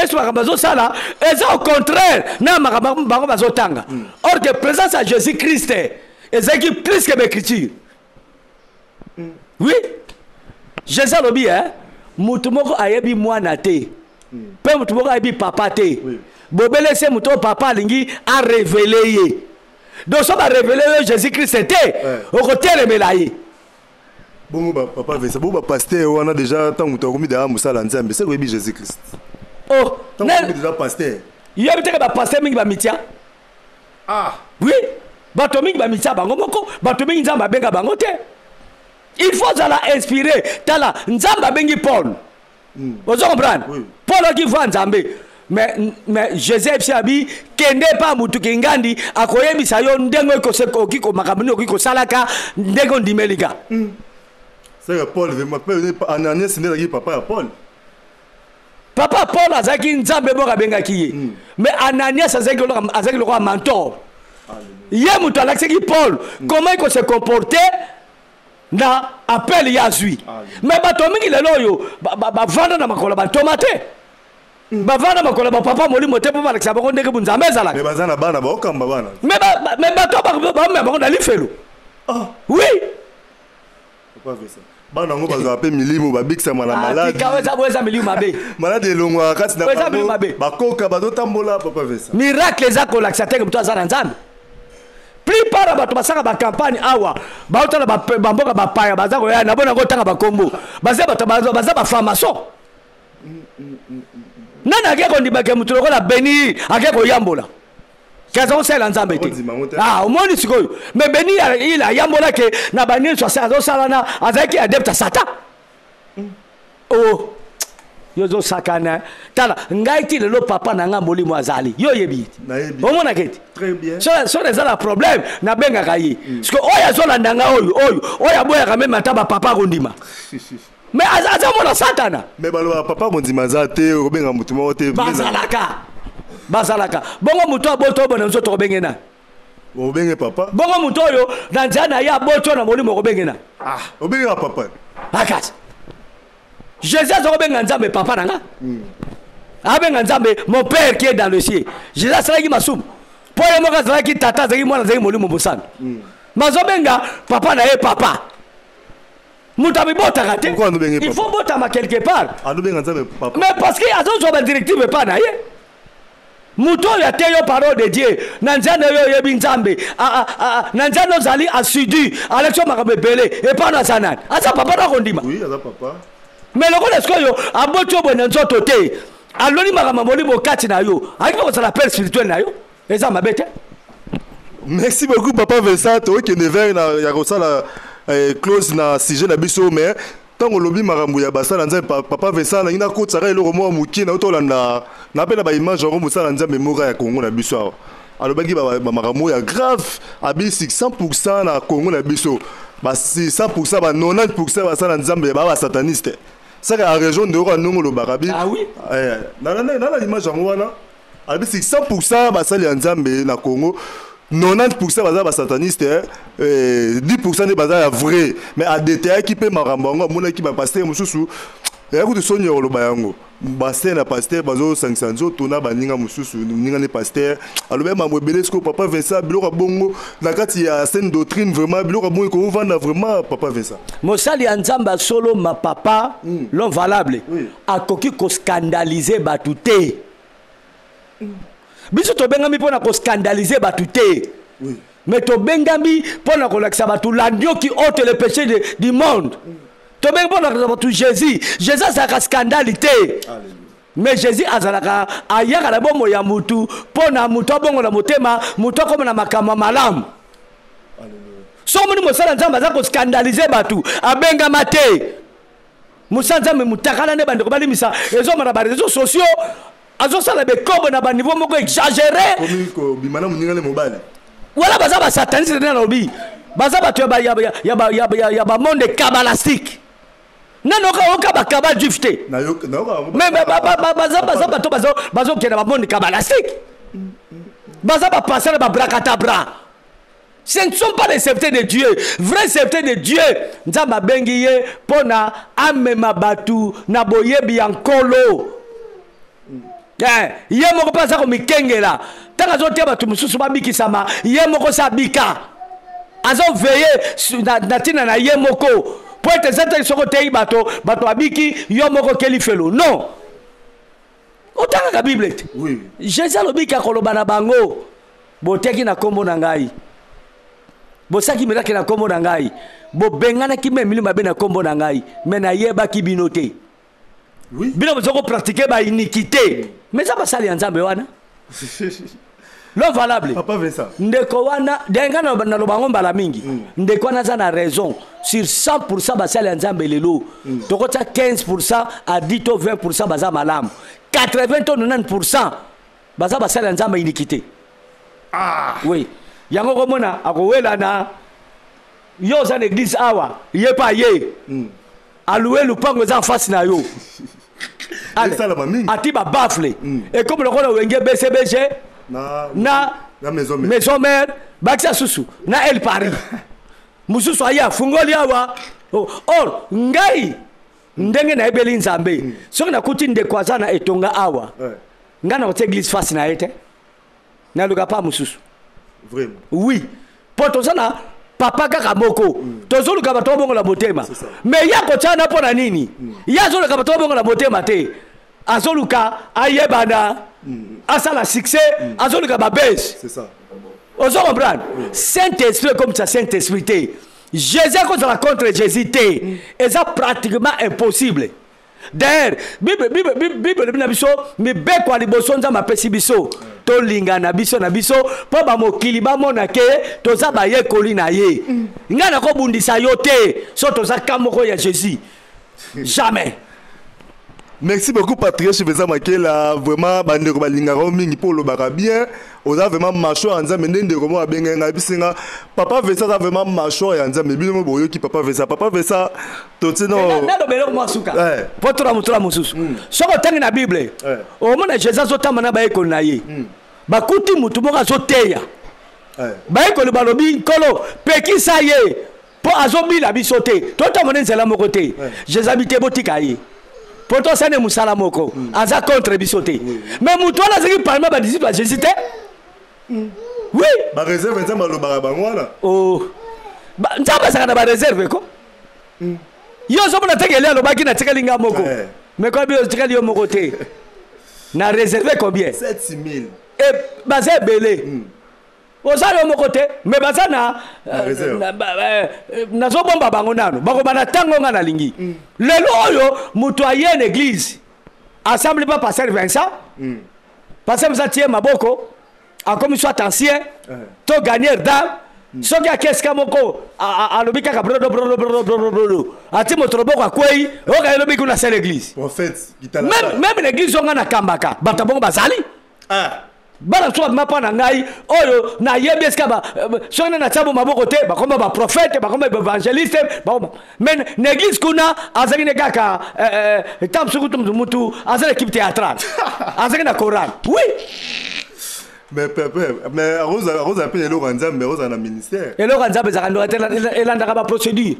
S1: au contraire, or que présence à Jésus-Christ, c'est plus que l'écriture. Oui? Jésus a dit, hein? Mutumoko ayebi mwana te. Pe mutumoko ayebi papa te. Bobele se muto papa lingi a révélé ye. Donc ça va révéler Jésus-Christ te. Au côté le melaye.
S2: Bon papa veut ça. Bon pasteur on a déjà tant muto komi da musala nzambe. C'est quoi Jésus-Christ?
S1: Oh,
S2: tant komi déjà pasteur.
S1: Il y a peut-être ba pasteur mingi ba mitia.
S2: Ah.
S1: Oui. Bato mingi ba mitia bango moko, bato mingi nzamba benga bango te. Il faut inspirer. Tala, Nzamba bengi Paul. Vous comprenez? Paul qui voit Nzambe. Mais Jésus Abi, kende pa mutu kingandi, akoyebi sayo ndengo ko kiko makamuni ko salaka ndengo ndimelika.
S2: C'est que Paul veut m'appeler Ananias n'est pas papa Paul.
S1: Papa Paul azaki Nzambe boka benga kiye. Mais Ananias azaki le roi mentor. Yé mutu alaki Paul, comment il se comporter? Na appel Yazui. Mais batomingi lelo yo ba vanda na makola ba tomate. Ba vanda makola ba papa moli mote papa Alexa ba ndeke bunzambe zala.
S2: Mais bazana bana ba okamba bana.
S1: Mais bato ba na lifelo. Ah, oui.
S2: Pourquoi faire ça? Bana ngo bazo appel milimo ba biksa mala malade.
S1: Kaweza boza milimo mabe.
S2: Malade elongwa kati na ba koka ba tambola papa faire ça.
S1: Miracle za ko Alexa teke mtu azana nzambe. Plupart bato basaka ba campagne awa bautala bamboka bapaya bazako ya na bona ngotanga bakombo baza bato baza ba formation nana akeko ndibake mutu lokola Beni akeko yambola kaza sala nzambe te ah omoni sikoyo mais Beni il a yambola ke na bani so sala na azaki adepta sata oh yozo sakana tala ngaiti lelo papa na nga molimo azali yo yebi omona keti
S2: très bien
S1: so les a problème na benga kayi parce que oya zo landanga oya boya quand même ataba papa kondima mais aza mona satana
S2: mais balo papa kondima za te obenga mutu mo te
S1: bazalaka bongo mutu aboto bona nzo to bengena
S2: obenge papa
S1: bongo mutu yo na njana ya boto na molimo ko bengena
S2: ah obenga papa
S1: akati Jésus a benga nzambe papa nanga. Abenga nzambe mon père qui est dans le ciel. Jésus a salaki masum. Po ye moka salaki tata zaki mwana zaki molimo bosana. Mazobenga papa na ye papa. Mutabi bota kate. Il faut bota ma quelque part.
S2: Abenga nzambe papa.
S1: Mais parce que azo zo ba directive pa na ye. Muto ya teyo parole de Dieu. Nanzana yo yebi nzambe. Nanzana zali assidu. Alexo makabe belé et pas na sanan. Asa papa na kondima.
S2: Oui, asa papa.
S1: Mais le est-ce que yo aboto bo nzoto te aloni makama molimo kati na yo akipo ça l'appel spirituel na yo eza mabete.
S2: Merci beaucoup papa Vincent to ke never na ya ko sala close na sujet na biso mais Tant que lobby marambuya basala nzambe papa Vincent na ina kotsa ka eloko mo muki na otolanda na pela ba image ngo musala nzambe moka ya Congo na biso. Alors baki ba marambo ya grave abi 100% na Congo na biso. Ba 100% ba 90% basala nzambe ba sataniste. Ça la région de Rwanda le barabi.
S1: Ah oui.
S2: Na image ngo wana abi 100% basala nzambe na Congo. 90% baza ba sataniste 10% ne baza ya vrai mais à détail qui peut marambango mona ki ba pasteur mususu ya ku sonyo lo bayango pasteur na pasteur bazo 500 tona baninga mususu ninga ne pasteur alobe mamwe belesko papa Vincent biloko bongo na kati ya saine doctrine vraiment biloko bongo ko vanda vraiment papa Vincent
S1: mosali ya nzamba solo ma papa l'homme valable akoki ko scandaliser batuté biso to bengami pona ko scandaliser batu te oui mais to bengami pona ko lakisa batu landio qui ôte le péché du monde to bengami pona ko batu Jésus ça ka scandalité mais Jésus azalaka ayaka la bomo ya mutu pona mutu bongo na motema mutu comme na makama malamu so moni mosala nzamba za ko scandaliser batu abengama te musanza me mutakala ne bande ko balimisa ezo mara ba réseaux sociaux azo sala be kobo na ba niveau moko exagéré
S2: komiko bimana muningale mobali
S1: wala baza ba sataniste na lobi baza ba ya ba monde kabbalistique nano ka oka ba kabal jufte
S2: na yo
S1: mais baza to kena ba monde kabbalistique baza ba passer ba brakatabra. Ce ne sont pas les serviteurs de Dieu. Vrais serviteurs de Dieu. Nzamba bengiye pona amema batu na boyebi yankolo. Ye moko pasa ko mikengela tanga zote batu mususu babiki sama ye moko sabika azo veiller na tina na ye moko pour être certain soko tei bato abiki yo moko keli felo non otanga ka bible
S2: oui
S1: Jésus lobika koloba na bango boteki na kombo na ngai bosaki miraki na kombo na ngai bo bengana ki memili mabe na kombo na ngai mena yeba ki binote oui bino bozoko pratiquer ba iniquité mais ça va salir nzambe wana l'homme valable
S2: papa Vincent
S1: ndeko wana denga na lobango mbala mingi ndeko wana za na raison sur 100% ba salir nzambe lelo tokota 15% à 10 to 20% baza malamu 80 to 90% baza ba salir nzambe iniquité oui yango komona akowela na yo za l'église awa ye pa ye aloué lupango za en face na yo ati ba bafle et comme le rôle wenge BCBG na maison mère bakisa susu na El Paris mususu aya fungoli awa or ngai ndenge na ebeli nzambe soki na kuti ndekwaza na etonga awa ngana ko église face na ete na luka pa mususu
S2: vraiment
S1: oui poto sana papa kaka moko tozoluka bato bongo la motema mais yako tana pona nini yazoluka bato bongo la motema te azoluka ayebana asala succès azoluka ba base
S2: c'est ça
S1: ozo comprendre Saint-Esprit comme ça Saint-Esprit te Jésus contre la contre Jésus te et ça pratiquement impossible. D'ailleurs Bible na biso mi be kwa liboso nzamba pesi biso to linga na biso po ba mokili ba mona ke toza ba ye koli na ye ngana ko bundisa yo te so toza kamoko ya Jésus jamais.
S2: Merci beaucoup Patrick Vincent Makela vraiment bande ko balinga ko mingi pour le baka bien oza vraiment macho anza mendende ko mo abenga na bisinga papa Vincent ça vraiment macho ya anza mebino mo boyo ki papa Vincent totino
S1: na do belo mo suka potora mutura mususu soko tangi na Bible o mona Jesus zotama na ba ekolo na ye bakuti mutu mo zo teya ba ekolo balobi kolo pekisa ye po azobila bisote totamone nzela moko te Jesus habite botika ye poto sane musala moko aza contre bisote mais mutu ala zaki parmi ba disciples à Jésus te oui
S2: ba réserve nzamba lo ba bangwana
S1: oh nzamba saka na ba réserve ko yo zo mona tekeli alo baki na tekelinga moko mais ko bio tekeli yo moko te na réservé combien
S2: 7000
S1: et bazé belé osalo moko te mais bazana na zo bomba bango nano bako bana tango nga na lingi lelo oyo mutu aye na église assemble pas pasteur Vincent pasteur Vincent tie maboko a comme soit ancien to gagner dame soki akeska moko alobi kaka brodo ati motroboko akwei oka elobi kuna seule église
S2: prophète
S1: même l'église onga na kambaka bato bongo bazali bana so mapa na ngai oyo na yebi eska ba sona na tabo maboko te bakoma ba prophète bakoma ba évangéliste mais l'église kuna azaki ne kaka tam sukutu mutu azaki équipe théâtrale azaki na Coran oui.
S2: Mais Rosa appelle le Ranzam, mais Rosa dans le ministère.
S1: Et le Ranzam, il a une procédure.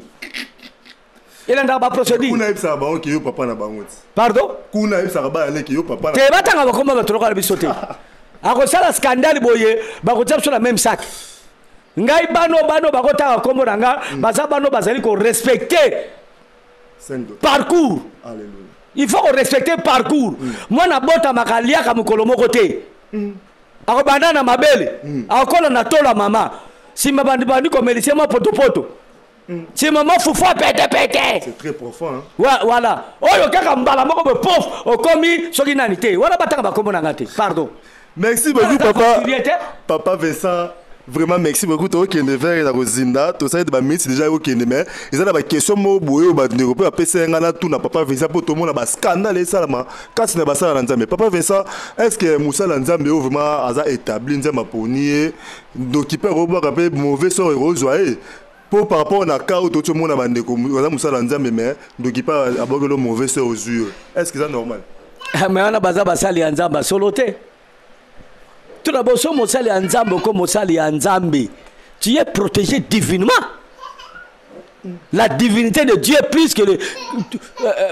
S1: Il a une procédure.
S2: Kuna ibsa ba ki yo papa na bango.
S1: Pardon?
S2: Kuna ibsa ba ale ki yo papa.
S1: Te batanga ba koma ba toloka bisote. Ako sala scandale boye, ba ko tsa sur la même sac. Ngai bano ba ko ta kombo nanga, baza bano bazali ko respecter parcours.
S2: Alléluia.
S1: Il faut respecter parcours. Moi na bota makalia ka mukolo moko te. Ako bandana mabele akola na tola mama si mabandi bandi ko melise mo poto si maman fufa pete
S2: c'est très profond hein
S1: voilà oyo kaka mbala moko be pof okomi soki nani te wala bataka bakombo na ngate pardon
S2: merci beaucoup papa Vincent. Vraiment merci beaucoup to kende vers la Rosinda to ça de ba minutes déjà okende mais ils ont ba question mo boyo ba ndeko pe apesa ngana tout na papa Vincent pour tout le monde ba scandale ça là quand na ba ça na Nzambe papa Vincent est-ce que Moussa Nzambe vraiment a établi Nzambe ponier donc qui peut revoir un peu mauvais sort rosoyer pour par rapport na cas tout le monde ba ndeko Moussa Nzambe mais donc qui peut avoir le mauvais sort aux yeux est-ce que c'est normal
S1: mais on a baza basali Nzambe soloté. Tout d'abord, si Mosali Nzambe comme Mosali Nzambe, tu es protégé divinement. La divinité de Dieu est plus que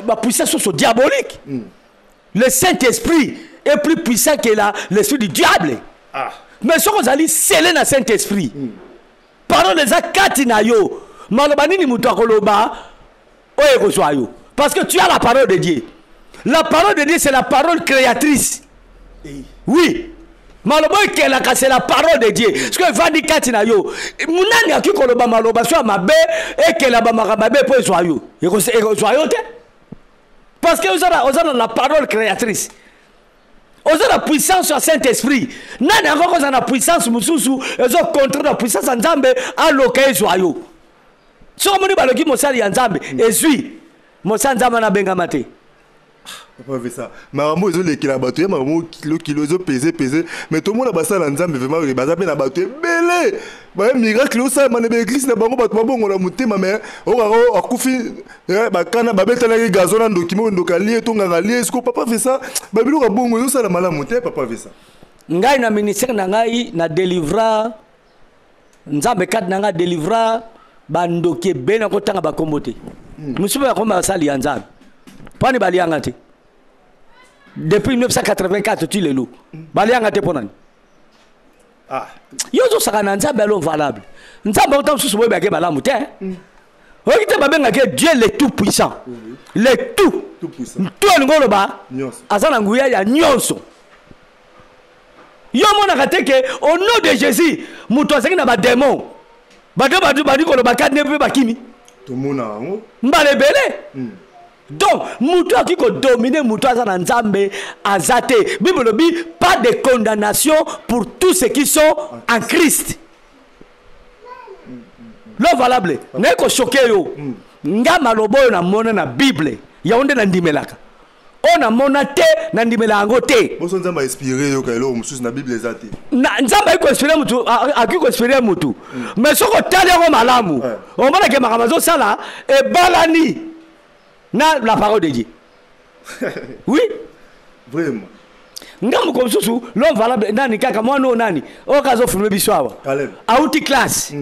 S1: la puissance diabolique. Le Saint-Esprit est plus puissant que l'esprit du diable. Mais si vous allez sceller le Saint-Esprit, parole des Akatinayo, Malobanini Mutakoloba, parce que tu as la parole de Dieu. La parole de Dieu, c'est la parole créatrice. Oui. Maloba kelaka c'est la parole de Dieu. Ce que va dire katina yo. Munani akikoloba maloba so mabe et kela ba makababe po soyo. Eko soyo te. Parce que osana la parole créatrice. Osana la puissance sur Saint-Esprit. Nani encore osana la puissance mususu ezo contre la puissance Nzambe aloka soyo. So moni baloki mosali Nzambe ezui. Mosali Nzambe na benga mate.
S2: Papa fait ça. Maman ils ont les kilo battu, maman kilo ils ont pesé. Mais tout le monde a passé dans Nzambe vraiment les bazar bien battu. Belé. Bah miracle ça mané église na bango battu bango on a monté ma mère. O akufi ba kana ba beta na gazon na document ndokali to ngali est-ce que papa fait ça? Ba bilo ka bongo ça la mala monté papa fait ça.
S1: Ngai na ministère na ngai na délivra Nzambe kat na nga délivra ba ndoki bena ko tanga ba kombote. Musuba ya koma sali ya Nzambe. Pani balianga te. Depuis 1984 tu les loups. Balianga te ponani. Yozo sakana Nzambe alo valable. Nzambe autant sous boye ba ke balamu te. Okite babenga ke Dieu le tout puissant. Le tout puissant. Tout ngolo ba. Azana nguya ya nyonso. Yo mona kateke au nom de Jésus, muto azaki na ba démon. Ba do ba ko lo ba kadne pe ba kimi.
S2: Tout mona ngo.
S1: Mbale bele. Donc, Moutou qui a dominé Moutou Azana Nzambe Azate. Bible dit pas de condamnation pour tous ceux qui sont en Christ. L'eau valable. N'est que choqué yo. Nga malobo na mona na Bible. Ya onde na ndimelaka. On a monate na ndimela ngote.
S2: Boso Nzambe inspiré yo kailo mususu na Bible ezate.
S1: Na Nzambe ko inspiré Moutou, akiko inspiré Moutou. Mais soko tali ko malamu. On mona ke makamazo sala e balani. Na la parole de Dieu. Oui.
S2: Vraiment.
S1: Ngamu comme sous l'homme valable nani kaka moi no nani. O kazo filmer biswawa. Auti classe.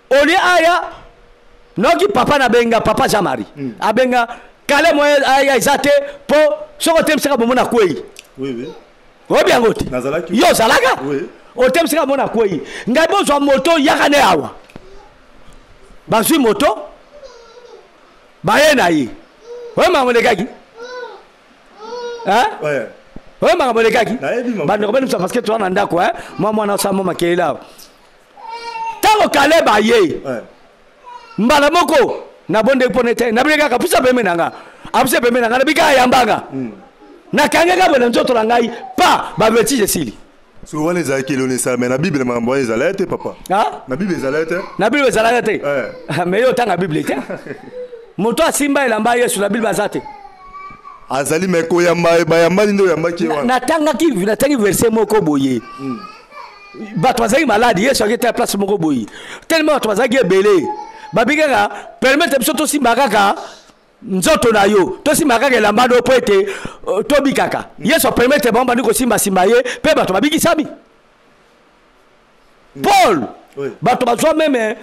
S1: Oli aya noki papa na benga papa Jamari. Abenga kale mo aya izate po soko temsika bomona kwei.
S2: Oui.
S1: O bien ngoti. Yo zalaka?
S2: Oui.
S1: O temsika bomona kwei. Ngabo zo moto yakane awa. Bazui moto Bayena yi. Ouais mamone kaki. Hein?
S2: Ouais.
S1: Ouais mamone kaki. Bando ko parce que tu en ndako hein. Moi na sa mama keila. Tango kale baye.
S2: Ouais.
S1: Mbala moko na bonde ponete na bika kapusa peme nanga. Apuse peme nanga na bika yambanga. Na kangeka bona nzoto la ngai pa ba veti jesili.
S2: souvent les akiloni ça mais na Bible mambo ezalete papa.
S1: Ah?
S2: Na Bible ezalete?
S1: Na Bible ezalete. Mais yo tanga Bible te. Moto asimba elamba Yesu na Bible azate.
S2: Azali meko ya yamba ndo yamba ki wana.
S1: Natangi verset moko boye. Bato bazali malade Yesu akita place moko boye. Tellement bato bazali ebele. Babikaka permettre biso to simba kaka nzoto na yo. To simba kaka elamba do po ete to bikaka. Yesu permettre bomba ndiko simba ye pe bato babiki sami. Paul. Bato bazwa meme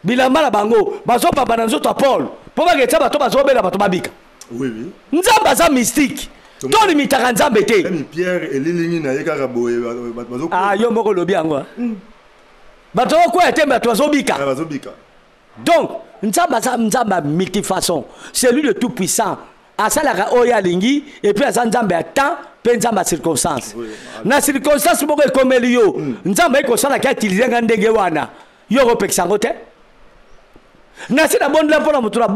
S1: bilamba na bango. Bazo papa na nzoto Paul. Po bageta bato bazo bela bato babika.
S2: Oui oui.
S1: Nzamba za mystique. To limitaka nzambe te.
S2: Même Pierre elilingi na yeka boye bazo.
S1: Ah yo moko lobi yango. Bato ko ete bato bazobika.
S2: Bazobika.
S1: Donc nzamba multifaçon. C'est lui le tout puissant. Asalaka oya lingi et puis nzambe a temps pe nzamba circonstance. Na circonstance moko ekomeli yo. Nzamba eko sala ka utiliser ngandenge wana. Yo ko peksango te. Na sina bondela pona mutu na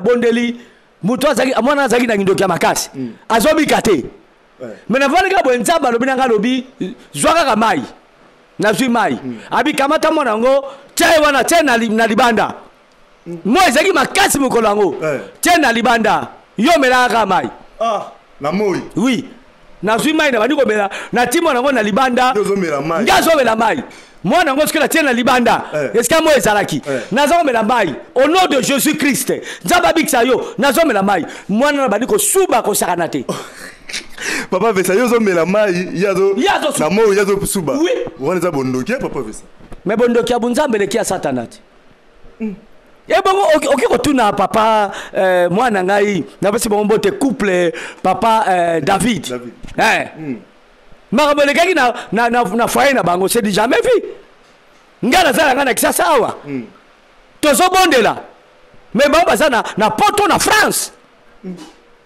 S1: bondeli. Mutu azaki amwana azaki na ngindoki ya makasi. Azobika te. Mais na vale ka bo nzamba lobi nanga lobi zwaka ka mai. Na zwi mai. Abi kamata mona ngo tshai wana tshena na libanda. Mo ezaki makasi mukolo ngo. Tshena libanda. Yo mela ka mai.
S2: Ah, na moi.
S1: Oui. Na zwi mai na bandi ko mela na timo ngo na libanda.
S2: Yo zo mela mai.
S1: Ngazo mela mai. Moi nango ce que la tienne libanda. Est-ce que moi ezalaki? Nazo mela mai. Au nom de Jésus-Christ. Nzamba biksa yo, nazo mela mai. Moi na bandi ko suba ko sakanate.
S2: Papa Vesa yo zo mela mai, yazo. Na moi yazo suba.
S1: Oui.
S2: Wana za bondoki papa Vesa.
S1: Mais bondoki ya bunzambe le kia satanati. Et bon, ok, retourne papa, moi nangai, n'a pas si bon te couple, papa David. Marabole kaki na foyer na bango c'est déjà jamais vu. Ngala za ngana kisasa awa. Tozo bondela. Mais ba baza na poto na France.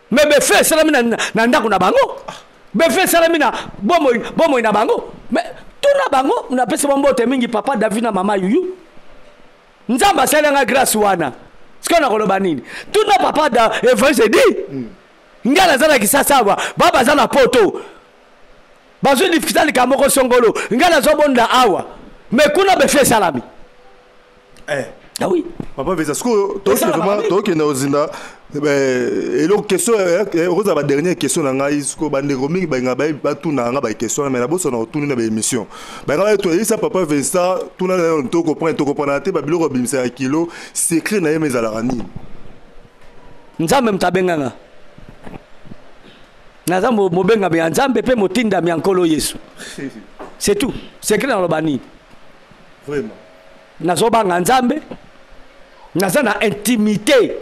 S1: Mais be fait salami na ndako na bango. Be fait salami na bomo na bango. Mais tout na bango na pesa bombote mingi papa David na mama Yuyu. Nzamba salenga grâce wana. Sikona koloba nini? Tout na papa da évangile dit. Ngala za kisasa awa. Baba za na poto. Bazo difficile ka moko songolo ngala zobonda awa mais kuna be fait salami ah oui
S2: papa Vesa sko to vraiment to ke na ozinda et l'autre question roza ba dernière question na ngai sko bande romingi ba nga ba tuna nga ba question mais na boso na tuna na ba émission ba nga to ça papa Vesa tuna na to comprendre te ba biloko bimisa kilo secret na yeme zalarani
S1: nzambe mtabenganga naza mobenga be nzambe pe motinda mi ankolo Yesu. C'est tout. C'est que dans le bani.
S2: Vraiment.
S1: Nazo banga nzambe. Naza na intimité.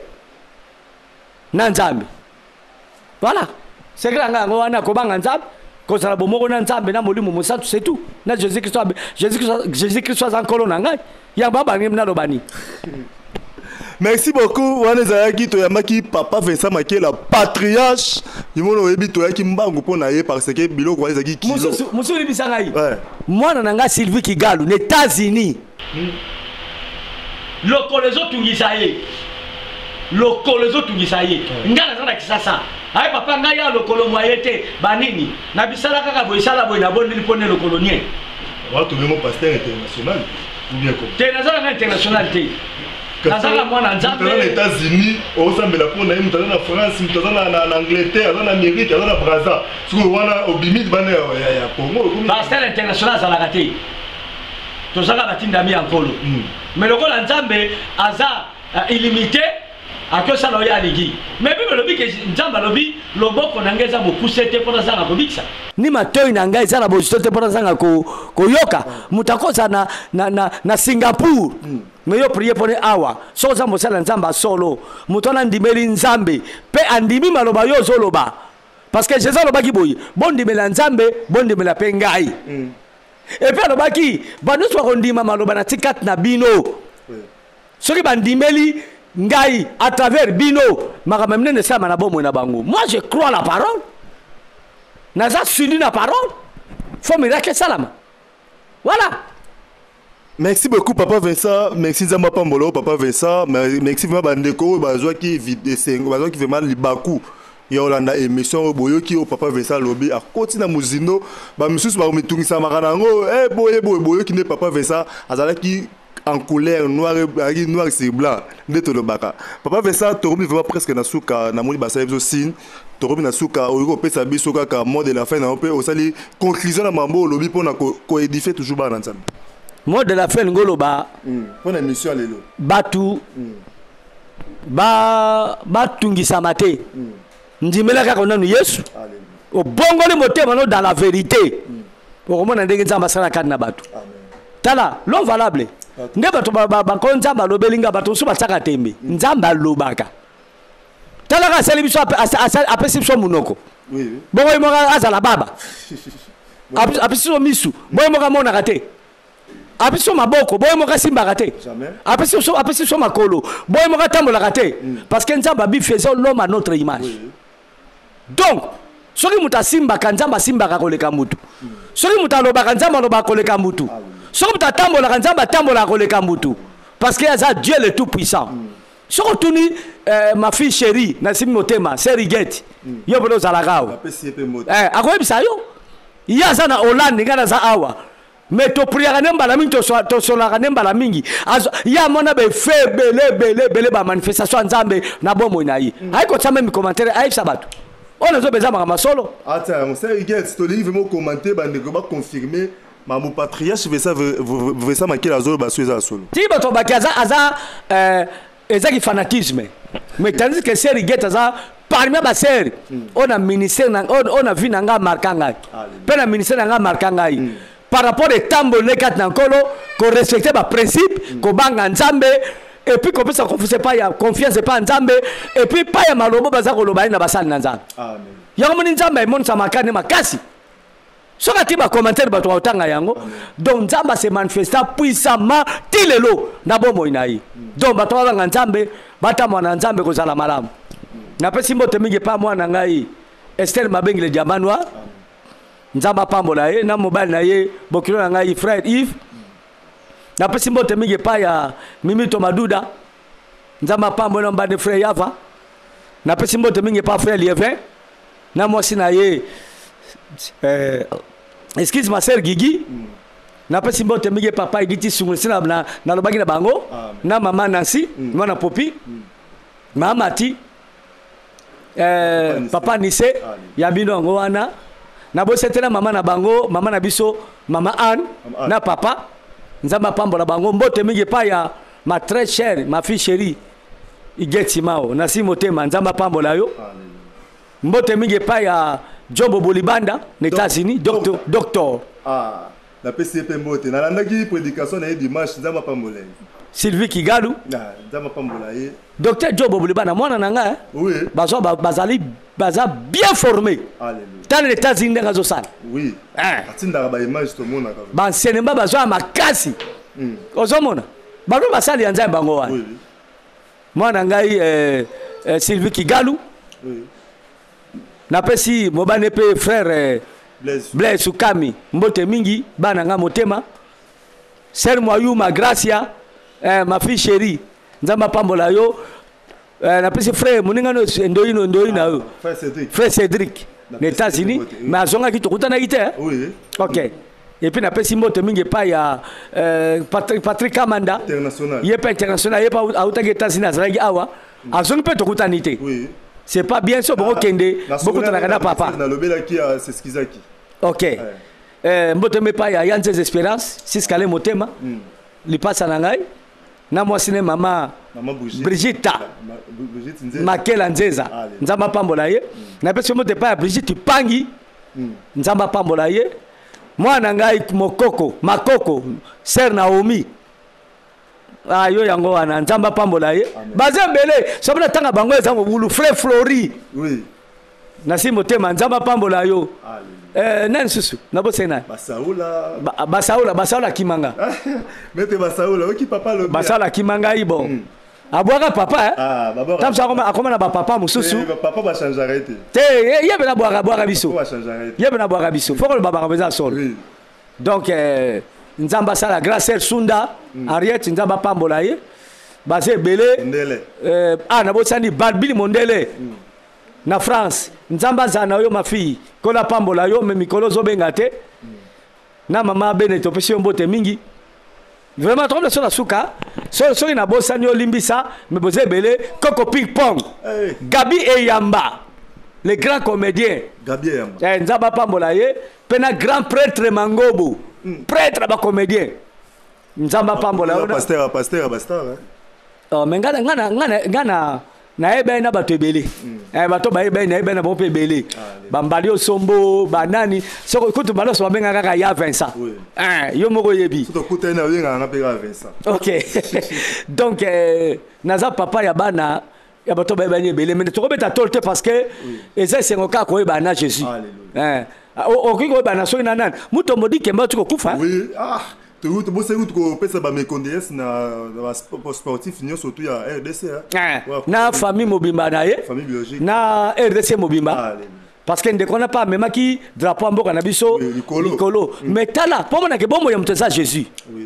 S1: Na nzambe. Voilà. C'est que nga wana ko banga nzambe. Ko sala bomoko na nzambe na molimo musatu c'est tout. Na Jésus-Christ soit ankolo na ngai. Ya baba ngi na lo bani.
S2: Merci beaucoup. Wana zaki to yamaki papa Vincent Makela patriarche. Yimono yebi to yaki mbangu pona ye parce que biloko wa zaki kilo.
S1: Musu libisanga yi. Mwana nanga Sylvie Kigalu, les États-Unis. Lokolezo tungisaye. Lokolezo tungisaye. Ngala zana kisasa. Ay papa ngaya lokolo moyete banini. Na bisala kaka boisala boy na bondi lipone lokolonien.
S2: Wa to memo pasteur international. Ou bien comme.
S1: International international. Nazala mwana nzambe
S2: dans les États-Unis au sambela pona ye mutana na France mutana na Angleterre na Amérique na Brazza siko wana obimit bana ya Congo
S1: pasteur international za la raté to saka batinda mi ankolo mais le rôle nzambe aza illimité akosa lo ya ligi mais bible lobi ke nzamba lobi loboko na ngeza bokuse te pona sanga kobikisa ni matoi na ngai za na bosito te pona sanga ko yoka mutakosa na Singapour mais yo prier pour awa so za mosala nzamba solo mutona ndimeli nzambe pe andimi maloba yo zoloba parce que Jésus loba ki boyi bondimela nzambe bondimela pe ngai et puis loba ki banu so kondima maloba na tikat na bino soki bandimeli ngai à travers bino makamemne ne sama na bomo na bango moi je crois la parole naza suni na parole faut miracle salama voilà.
S2: Merci beaucoup papa Vincent, merci Zamba Pambolo papa Vincent, merci vraiment bandeko bazwa ki vide sengo bazwa ki vraiment libaku ya olanda émission boyoki o papa Vesa lobi akoti na muzindo ba misusu ba mitungisa makana ngo boyoki ne papa Vesa azalaki en couleur noir sur blanc ndeto le baka papa Vesa torobi vraiment presque na suka na moni basala biso signe torobi na suka oyiko pesa biso kaka mot de la fin na pe osali conclusion na mambo lobi pona ko édifier toujours ba na nzambe
S1: mot de la fin ngolo ba
S2: pona émission lelo
S1: batu ba tungisa mate ndimela kaka nanu Yesu o bongoli motema no dans la vérité pour mona ndenge nzamba sala kana batu tala l'homme valable nde bato ba konzamba lobelinga bato so bataka tembe nzamba lobaka tala ka sali biso apesi biso munoko bongo moka azala baba apesi so misu bongo moka mona kate apesi so maboko bongo moka simba kate apesi so makolo bongo moka tambola kate parce que nzamba bi faisait l'homme à notre image donc soki muta simba kanzamba simba ka koleka mutu soki muta lobaka nzamba lobaka koleka mutu soki muta tambola nzamba tambola koleka mutu parce que ça Dieu le tout puissant soki tuni ma fille chérie na simi motema serigeti yo bodo zalagao akoyebisa yo ya za na Hollande ngana za awa mais to priaka nembala mingi to solaka nembala mingi ya mona be fe bele ba manifestation nzambe na bomo na yi haiko tsama mi commentaire aifsa batu on a besoin de masolo.
S2: Attends, on sait que ce livre me commenter ba ndeko ba confirmer ma mon patriarche veut ça manquer la zone ba sur solo.
S1: Ti ba to ba kaza aza ezaki fanatisme. Mais tandis que c'est rigette aza parmi ba ser on a ministère on a vu nanga markanga. Pe na ministère nanga markanga par rapport au tambo le kat nankolo ko respecter ba principe ko banga nzambe. Et puis qu'on peut se confier pas ya confiance pas nzambe et puis pas ya malobo baza ko loba na basali na nzambe amen yango moni nzambe mon sa makane makasi soka ti ba commentaire ba to otanga yango donc nzamba se manifesta puissamment tilelo na bomo inayi donc ba to ba nzambe bata mwana nzambe ko zala malamu na pesi mbote mingi pa mwana ngai Esther mabengile diamanwa nzamba pambola ye na mobile na ye bokilo na ngai frère Yves na pesi mbote mingi pa ya Mimito Maduda nzamba pambo na mbane frère Yava na pesi mbote mingi pa frère Lievin na mosi na ye excuse ma sœur Gigi na pesi mbote mingi papa Igiti sungulsina na lobaki na bango na mama Nancy mwana Popi mama Ti papa Nise ya bino ngo wana na bosetela mama na bango mama na biso mama Anne na papa nzamba pambola bango mbote mingi pa ya ma très chère ma fille chérie Igeti Mao na si motema nzamba pambola yo mbote mingi pa ya Jobo Bolibanda na États-Unis docteur
S2: la PCP mbote na landaki prédication na dimanche nzamba pambola
S1: Sylvie Kigalu
S2: nzamba pambola ye
S1: docteur Jobo Bolibanda mwana nanga
S2: oui
S1: baza bien formé dans les États-Unis ngazo sana
S2: oui atinda ba image to mona ka
S1: ba senemba bazo makasi ozomona balo basali ya nzambe bango wana mwana ngai Sylvie Kigalu na pesi mobane pe frère Blaise Sukami mbote mingi bana nga motema Ser Moyou ma Gracia ma fille chérie nzamba pambola yo na pesi frère moninga no ndoina yo frère Cédric les États-Unis mais azonga ki tokutana ite
S2: oui
S1: OK et puis na pesi mbote mingi pa ya Patrick Kamanda international yepa international yepa auta ke États-Unis azalaki awa azonga pe tokutana ite oui c'est pas bien ça beaucoup kende beaucoup tana kana papa
S2: na lobela ki c'est skizaki
S1: OK mbote me pa ya Yantes Espérance siskale motema li passa na ngai na moi sine mama Brigitte Makela Nzeza nzamba pambola ye na pesi mbote pa ya Brigitte Pangi nzamba pambola ye mwana ngai makoko Sœur Naomi yo yango wana nzamba pambola ye bazembele sobona tanga bango ezango bulu frère Flori
S2: oui
S1: na simo tema nzamba pambola yo nani susu na bosena basaula kimanga
S2: mete basaula oki papa lo
S1: basaula kimanga ibo abwaka papa
S2: baba
S1: tamsa akoma na papa mususu
S2: papa ba changer arrêté
S1: te yebe na bwaka biso yebe na bwaka biso foko le baba beza solo donc nzamba sala grâce Sunda Ariette nzamba pambola ye basé belé na bosani Barbili Mondele na France nzamba zana yo ma fille kola pambola yo me mikolo zo bengate na mama bene to pesi mbote mingi vraiment trop sur la souka so ina bossa ni olimbisa me boze belé Coco ping pong Gabi Eyamba le grand comédien
S2: Gabi Eyamba
S1: nzamba pambola ye pena grand prêtre Mangobo prêtre ba comédien nzamba pambola yo
S2: pasteur bastar
S1: oh mais ngana na ebe na bato ebele bato ba ebe na ebe na bompe ebele bambali osombo banani soko kutu balo so benga kaka ya Vincent yo moko yebi
S2: to kuta na benga na pega Vincent
S1: OK donc naza papa ya bana ya bato ba ebe ebele mais to ko beta tolte parce que eza sengo ka ko eba na Jésus o ko eba na so ina nan muto modi kemba tuko kufa
S2: oui tu bosses que pesa ba méconnaissance na sportif nyo surtout ya RDC
S1: na famille mobimba na ye
S2: famille biologique
S1: na RDC mobimba parce que ndekona pas même qui drapeau mboka na biso likolo mais tala pour mona ke bombo ya mutesa Jésus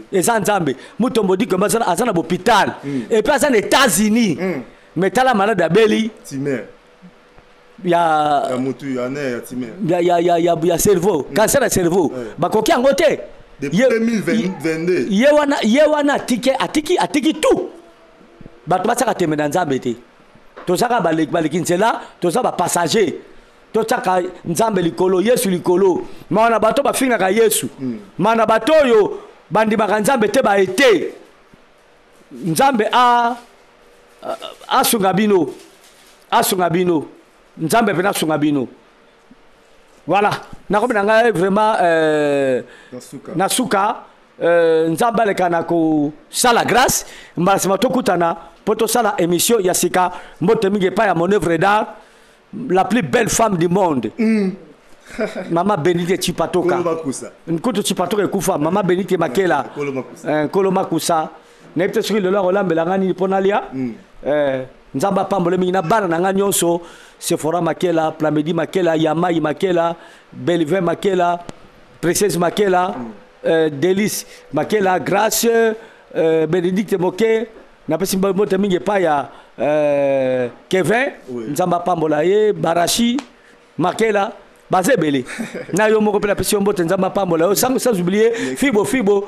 S1: eza nzambe muto mbodi que mazana azana hôpital et puis azana États-Unis mais tala malade abeli
S2: timer
S1: ya
S2: mutu ya ne timer
S1: ya cerveau cancer de cerveau bakoki angote
S2: depuis 2022
S1: yewana atiki tout bato basaka tembe na nzambe te tozaka baleki nzela toza ba passager tozaka nzambe likolo Yesu likolo maana bato bafingaka Yesu maana bato oyo bandimaka nzambe te ba ete nzambe asunga bino nzambe pena asunga bino. Voilà, nakomena vraiment nasuka nzamba lekana ko sala grâce mbasima tokutana poto sala émission ya sika mbote mingi pa ya mon œuvre d'art la plus belle femme du monde Mama Benite Chipatoka nkutu Chipatoka kufa Mama Benite Makela Kolo Makusa nepte suri le loro lambela ngani ponalia nzamba pambole mingi na bana na nganyonso Sephora Makela, Plamedi Makela, Yamai Makela, Bellevin Makela, Princesse Makela, Délice Makela, Grâce, Bénédicte Moké, Napesi Mbote Mingi Paya, Kevin, Nzamba Pambolaye, Barachi, Makela, Bazebele. Na yo moko pela pesi Mbote Nzamba Pambolaye, sans oublier Fibo,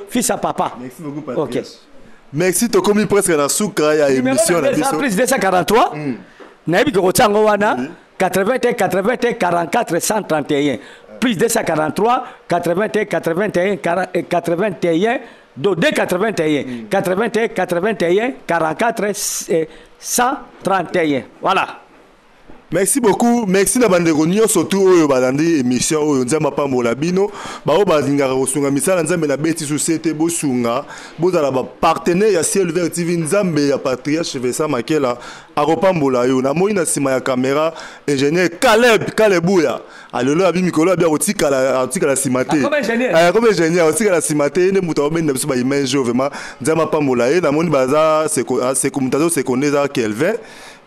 S1: fils à papa.
S2: Merci beaucoup, Patrick. Ok. Merci, tu as commis presque dans Soukra, il y a une émission.
S1: Plus 243. Naïbi Korotango wana 81 44 131 plus 243 81 81 281 44 131 voilà.
S2: Merci beaucoup, merci na bande ronyo surtout oyo balandi émission oyo nzamba pambola bino bao bazinga kosunga misala nzambe na beti société bosunga bozala ba partenaire ya Ciel Vert TV nzambe ya Patriarche Vincent Makela akopambola yo na moi na sima ya caméra ingénieur Kalebuya alelo abi mikolo abi otikala simate comme ingénieur otikala simate ne muto ba biso ba image vraiment nzamba pambola ye na moni baza c'est commentateur c'est connaître Kelvin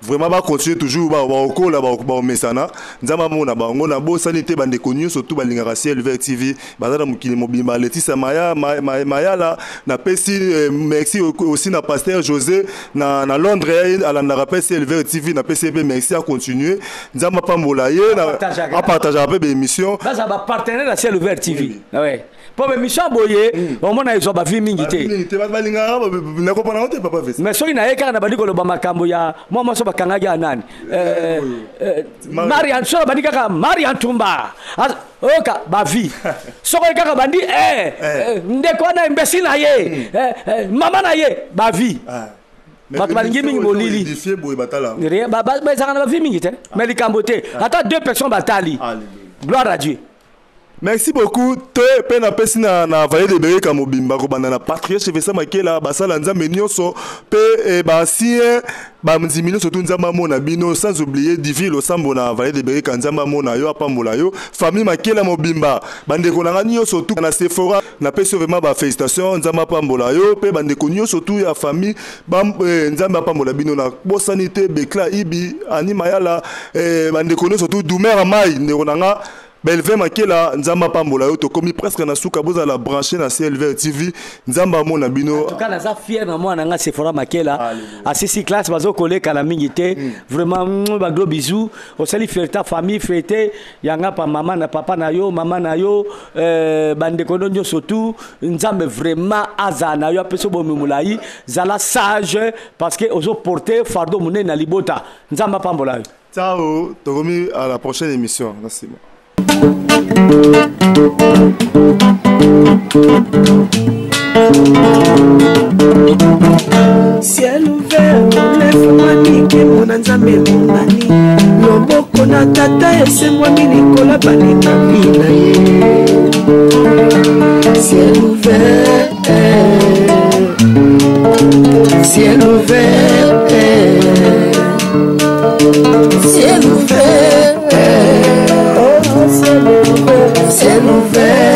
S2: vraiment ba continuer toujours ba okola ba mesana nzamba mona bango na bosanité bande connu surtout balingaka Ciel Vert TV bazana mukili mobimba Letisa Mayala na pesi merci aussi na pasteur José na Londres ala na rappel Ciel Vert TV na PCB merci à continuer nzamba pambola ye na partager un peu d'émission
S1: baza ba partenaire na Ciel Vert TV ouais pour émission boye au mona izo ba vie mingi te
S2: balingaka na kopana te papa vesi
S1: mais soki na yeka na badiko lo ba makambo ya moi so bakangaki anani Marian so badika Marian Tumba oka ba vie soko kaka bandi ndeko na imbécile na ye mama na ye ba vie bato balingi mingi molili ba ezaka na ba vie mingi te mais likambo te ata deux personnes batali gloire à Dieu.
S2: Merci beaucoup. Te pena pesi na vallée de Bereka mobimba ko banda na Patriarche Vincent Makela basala nzambe nyonso pe ba sien ba mzimino surtout nzamba mona bino sans oublier Divil Osambo na vallée de Bereka nzamba mona yo apambola yo famille Makela mobimba bande ko na nyonso surtout na Sephora na pesi vraiment ba félicitations nzamba pambola yo pe bande ko nyonso surtout ya famille ba nzamba pambola bino na bosanité Bekla Ibi Ani Mayala bande ko nyonso surtout Doumer Mai ndeko nanga Belve Makela nzamba pambola yo to komi presque na suka boza la brancher na CLV TV nzamba mona bino.
S1: En tout cas naza fier na moi nanga Sephora Makela assisi classe bazo koleka na mingi te vraiment ba gros bisous au sali fierté famille fierté yanga pa maman na papa na yo maman na yo bande kononyo surtout nzambe vraiment azana yo apeso bomi mulai zala sage parce que ozo porter fardeau munene na libota nzamba pambola yo.
S2: Ciao, tokomi à la prochaine émission. Merci.
S3: Ciel ouvert, lève-moi nique mon anzambe monani. Loboko na tata ese mwami nikola bani na mina ye. Ciel ouvert, ciel ouvert, ciel ouvert, oh ciel ouvert, ciel ouvert.